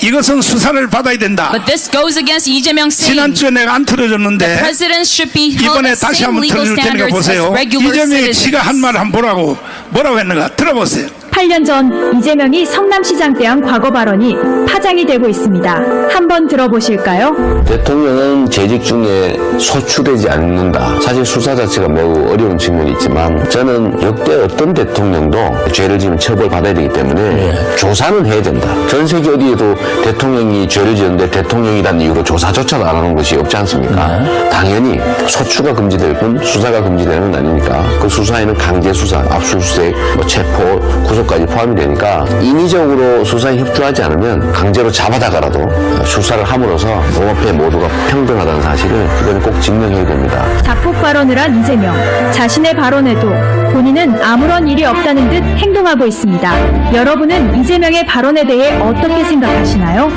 이것은 수사를 받아야 된다. but this goes against Lee Jae-myung's saying 지난주에 내가 안 틀어줬는데 presidents should be held 이번에 to the 다시 same 한번 legal 틀어줄 테니까 standards as 보세요. regular 이재명이 citizens. 지가 한 말 한번 뭐라고 했는가 들어보세요. 8년 전 이재명이 성남시장 때 한 과거 발언이 파장이 되고 있습니다. 한번 들어보실까요? 대통령은 재직 중에 소추되지 않는다. 사실 수사 자체가 매우 어려운 측면이 있지만 저는 역대 어떤 대통령도 죄를 지으면 처벌받아야 되기 때문에 조사는 해야 된다. 전 세계 어디에도 대통령이 죄를 지었는데 대통령이라는 이유로 조사조차도 안 하는 것이 없지 않습니까? 당연히 소추가 금지될 뿐 수사가 금지되는 건 아니니까 그 수사에는 강제 수사, 압수수색, 체포, 구속까지 포함이 되니까 인위적으로 수사에 협조하지 않으면 강제로 잡아다가라도 수사를 함으로써 농업회 모두가 평등하다는 사실을 이번에 꼭 증명해야 됩니다. 자폭 발언을 한 이재명. 자신의 발언에도 본인은 아무런 일이 없다는 듯 행동하고 있습니다. 여러분은 이재명의 발언에 대해 어떻게 생각하시나요?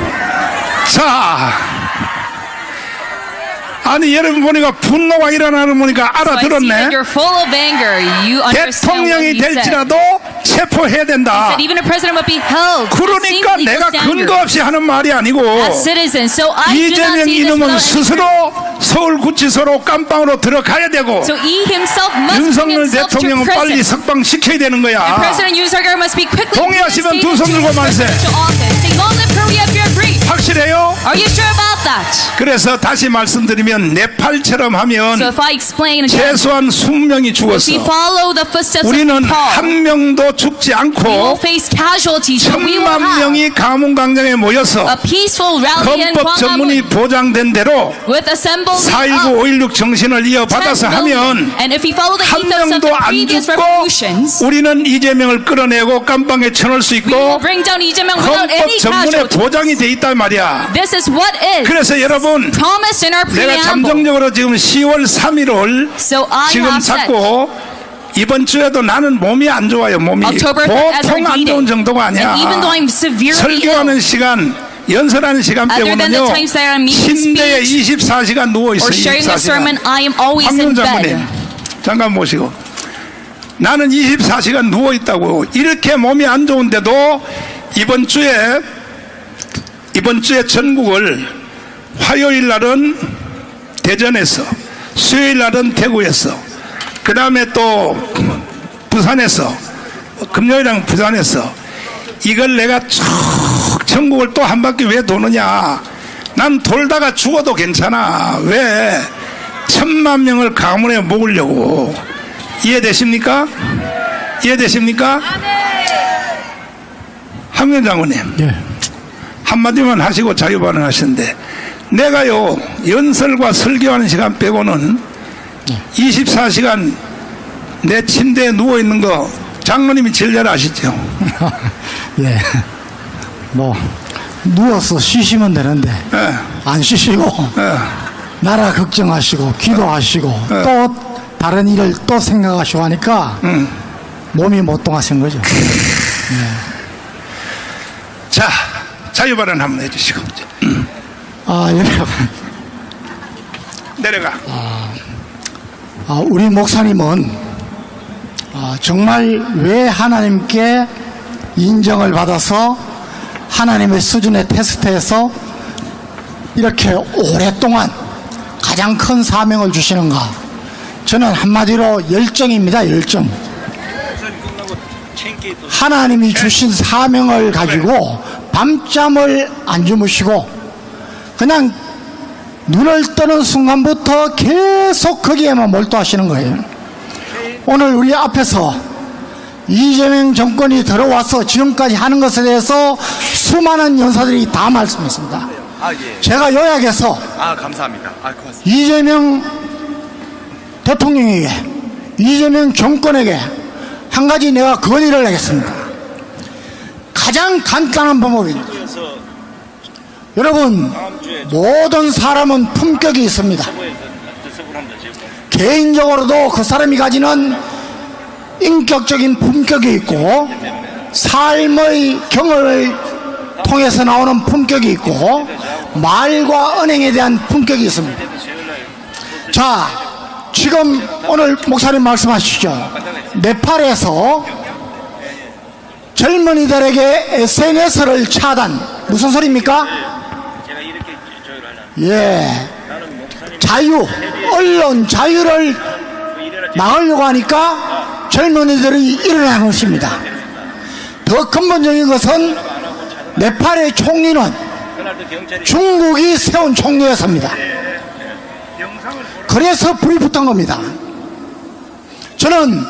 자, 아니 여러분 보니까 분노가 일어나는 보니까 알아들었네. You're full of anger. You understand what 대통령이 you said. 될지라도 체포해야 된다. That even a president would be held. 그러니까 내가 근거 없이 하는 말이 아니고 As citizens, so I do not 이재명 see this 이놈은 without 스스로 서울구치소로 깜빵으로 들어가야 되고 So he himself must bring 윤석열 himself to 대통령은 빨리 prison. 석방시켜야 되는 And 거야. President Yoon Suk-yeol must be quickly 동의하시면 두 손 들고 만세. to office. Say, long live Korea if you agree. 확실해요? Are you sure about that? 그래서 다시 말씀드리면 네팔처럼 하면 So if I explain again, 최소한 20명이 if we 죽었어. follow the footsteps of 우리는 Paul, 한 명도 죽지 we will 않고 face casualties, but we will 1,000만 have 명이 가문광장에 모여서 a peaceful rally in 헌법 전문이 Gwanghwamun 보장된 대로 with assembly 4.19, of 5.16 정신을 10 이어받아서 million. 하면 And if we follow the 한 ethos of 명도 the 안 previous 죽고 revolutions, 우리는 이재명을 끌어내고 깜빵에 쳐넣을 수 we will 있고 bring down Lee Jae-myung without 헌법 any 전문에 casualties. 보장이 돼 있단 말이야. This is what is 그래서 여러분 promised in our 내가 preamble. 잠정적으로 지금 10월 3일을 So I 지금 have said 잡고 이번 주에도 나는 몸이 안 좋아요. 몸이 October 3rd as 보통 our 안 좋은 D-Day. 정도가 아니야. And even though I'm severely 설교하는 ill, 시간 연설하는 시간 other than the 빼고는요 times that I'm meeting 침대에 speech 24시간 누워있어요. or sharing the 24시간. sermon, I am always 황명 in 장군님 bed. 잠깐 모시고 나는 24시간 누워있다고. 이렇게 몸이 안 좋은데도 이번 주에 전국을 화요일 날은 대전에서, 수요일 날은 대구에서, 그 다음에 또 부산에서, 금요일은 부산에서, 이걸 내가 쭉 전국을 또 한 바퀴 왜 도느냐. 난 돌다가 죽어도 괜찮아. 왜? 1,000만 명을 가문에 모으려고. 이해되십니까? 이해되십니까? 황명 장군님 한마디만 하시고 자유발언 하시는데, 내가요 연설과 설교하는 시간 빼고는 24시간 내 침대에 누워있는 거 장로님이 제일 잘 아시죠? 예. 뭐 누워서 쉬시면 되는데 예. 안 쉬시고 나라 걱정하시고 기도하시고 또 다른 일을 또 생각하시고 하니까 몸이 못 동하신 거죠. 자, 자유발언 한번 해주시고 여러분, 내려가. 우리 목사님은 정말 왜 하나님께 인정을 받아서 하나님의 수준의 테스트에서 이렇게 오랫동안 가장 큰 사명을 주시는가? 저는 한마디로 열정입니다. 열정. 하나님이 주신 사명을 가지고 밤잠을 안 주무시고 그냥 눈을 뜨는 순간부터 계속 거기에만 몰두하시는 거예요. 오늘 우리 앞에서 이재명 정권이 들어와서 지금까지 하는 것에 대해서 수많은 연사들이 다 말씀했습니다. 제가 요약해서 감사합니다. 고맙습니다. 이재명 대통령에게, 이재명 정권에게 한 가지 내가 건의를 하겠습니다. 가장 간단한 방법입니다. 여러분, 모든 사람은 품격이 있습니다. 개인적으로도 그 사람이 가지는 인격적인 품격이 있고 삶의 경험을 통해서 나오는 품격이 있고 말과 언행에 대한 품격이 있습니다. 자, 지금 오늘 목사님 말씀하시죠. 네팔에서 젊은이들에게 SNS를 차단. 무슨 소리입니까? 자유, 언론 자유를 막으려고 하니까 젊은이들이 일어나는 것입니다. 더 근본적인 것은 네팔의 총리는 중국이 세운 총리였습니다. 그래서 불이 붙은 겁니다. 저는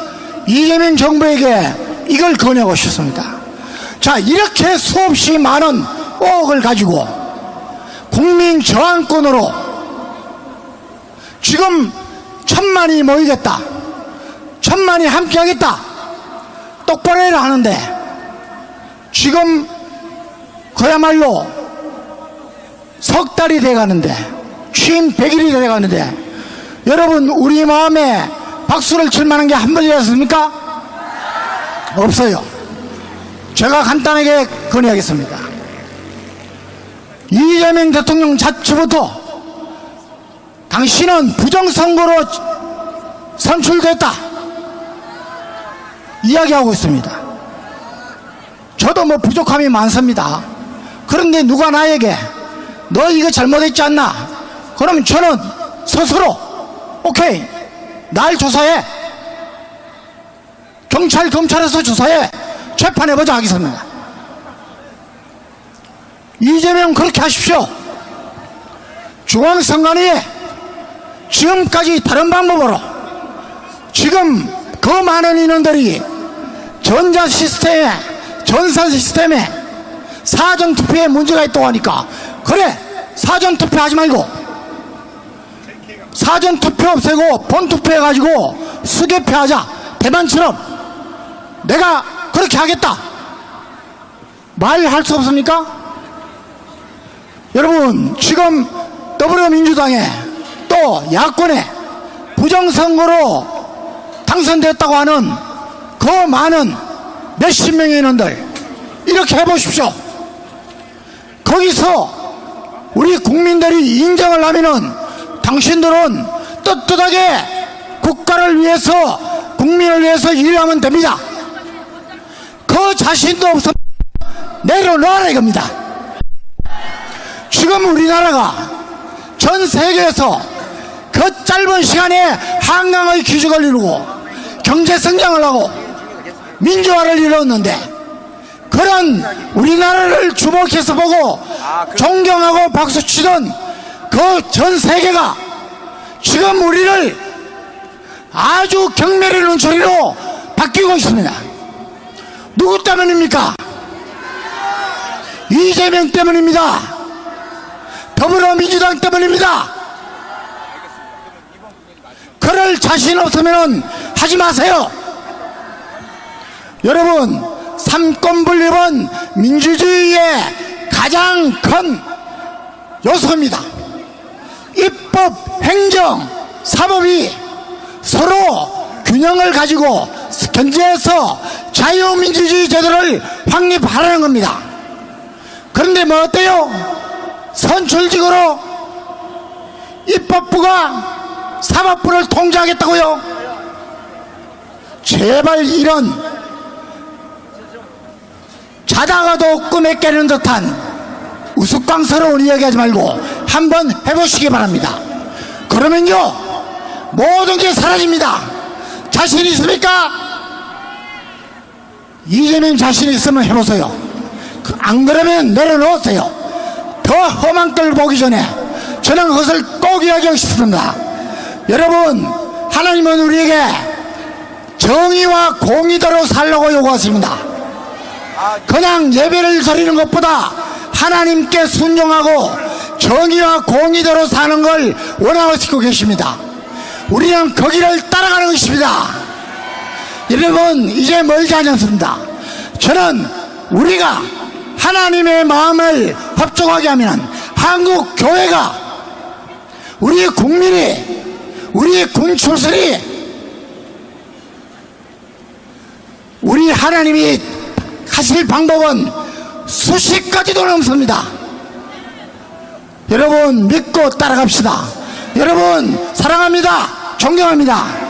이재명 정부에게 이걸 건의하고 싶습니다. 자, 이렇게 수없이 많은 의혹을 가지고 국민 저항권으로 지금 1000만이 모이겠다, 1000만이 함께하겠다, 똑바로 해라 하는데 지금 그야말로 석 달이 돼가는데, 취임 100일이 돼가는데, 여러분 우리 마음에 박수를 칠 만한 게 한 번이었습니까? 없어요. 제가 간단하게 건의하겠습니다. 이재명 대통령 자체부터 당신은 부정선거로 선출됐다 이야기하고 있습니다. 저도 뭐 부족함이 많습니다. 그런데 누가 나에게 너 이거 잘못했지 않나? 그러면 저는 스스로 오케이, 날 조사해, 경찰 검찰에서 조사해, 재판해보자 하겠습니다. 이재명 그렇게 하십시오. 중앙선관위에 지금까지 다른 방법으로 지금 그 많은 인원들이 전자 시스템에, 전산 시스템에 사전투표에 문제가 있다고 하니까, 그래, 사전투표 하지 말고 사전투표 없애고 본투표 해가지고 수개표 하자. 대만처럼 내가 그렇게 하겠다 말할 수 없습니까? 여러분, 지금 더불어민주당에 또 야권에 부정선거로 당선됐다고 하는 그 많은 몇십 명의 인원들 이렇게 해보십시오. 거기서 우리 국민들이 인정을 하면은 당신들은 떳떳하게 국가를 위해서, 국민을 위해서 일하면 됩니다. 그 자신도 없으면 내려놓으라 이겁니다. 지금 우리나라가 전 세계에서 그 짧은 시간에 한강의 기적을 이루고 경제 성장을 하고 민주화를 이루었는데, 그런 우리나라를 주목해서 보고 존경하고 박수치던 그 전 세계가 지금 우리를 아주 경멸의 눈초리로 바뀌고 있습니다. 누구 때문입니까? 이재명 때문입니다. 더불어민주당 때문입니다. 그럴 자신 없으면 하지 마세요. 여러분, 삼권분립은 민주주의의 가장 큰 요소입니다. 입법, 행정, 사법이 서로 균형을 가지고 견제해서 자유민주주의 제도를 확립하라는 겁니다. 그런데 뭐 어때요? 선출직으로 입법부가 사법부를 통제하겠다고요? 제발 이런 자다가도 꿈에 깨는 듯한 우스꽝스러운 이야기 하지 말고 한번 해보시기 바랍니다. 그러면요, 모든 게 사라집니다. 자신 있습니까? 이재명 자신 있으면 해보세요. 안 그러면 내려놓으세요. 더 험한 걸 보기 전에 저는 그것을 꼭 이야기하고 싶습니다. 여러분, 하나님은 우리에게 정의와 공의대로 살라고 요구하십니다. 그냥 예배를 드리는 것보다 하나님께 순종하고 정의와 공의대로 사는 걸 원하시고 계십니다. 우리는 거기를 따라가는 것입니다. 여러분, 이제 멀지 않습니다. 저는 우리가 하나님의 마음을 합종하게 하면 한국 교회가, 우리 국민이, 우리 군 출신이, 우리 하나님이 하실 방법은 수십 가지도 넘습니다. 여러분, 믿고 따라갑시다. 여러분, 사랑합니다. 존경합니다.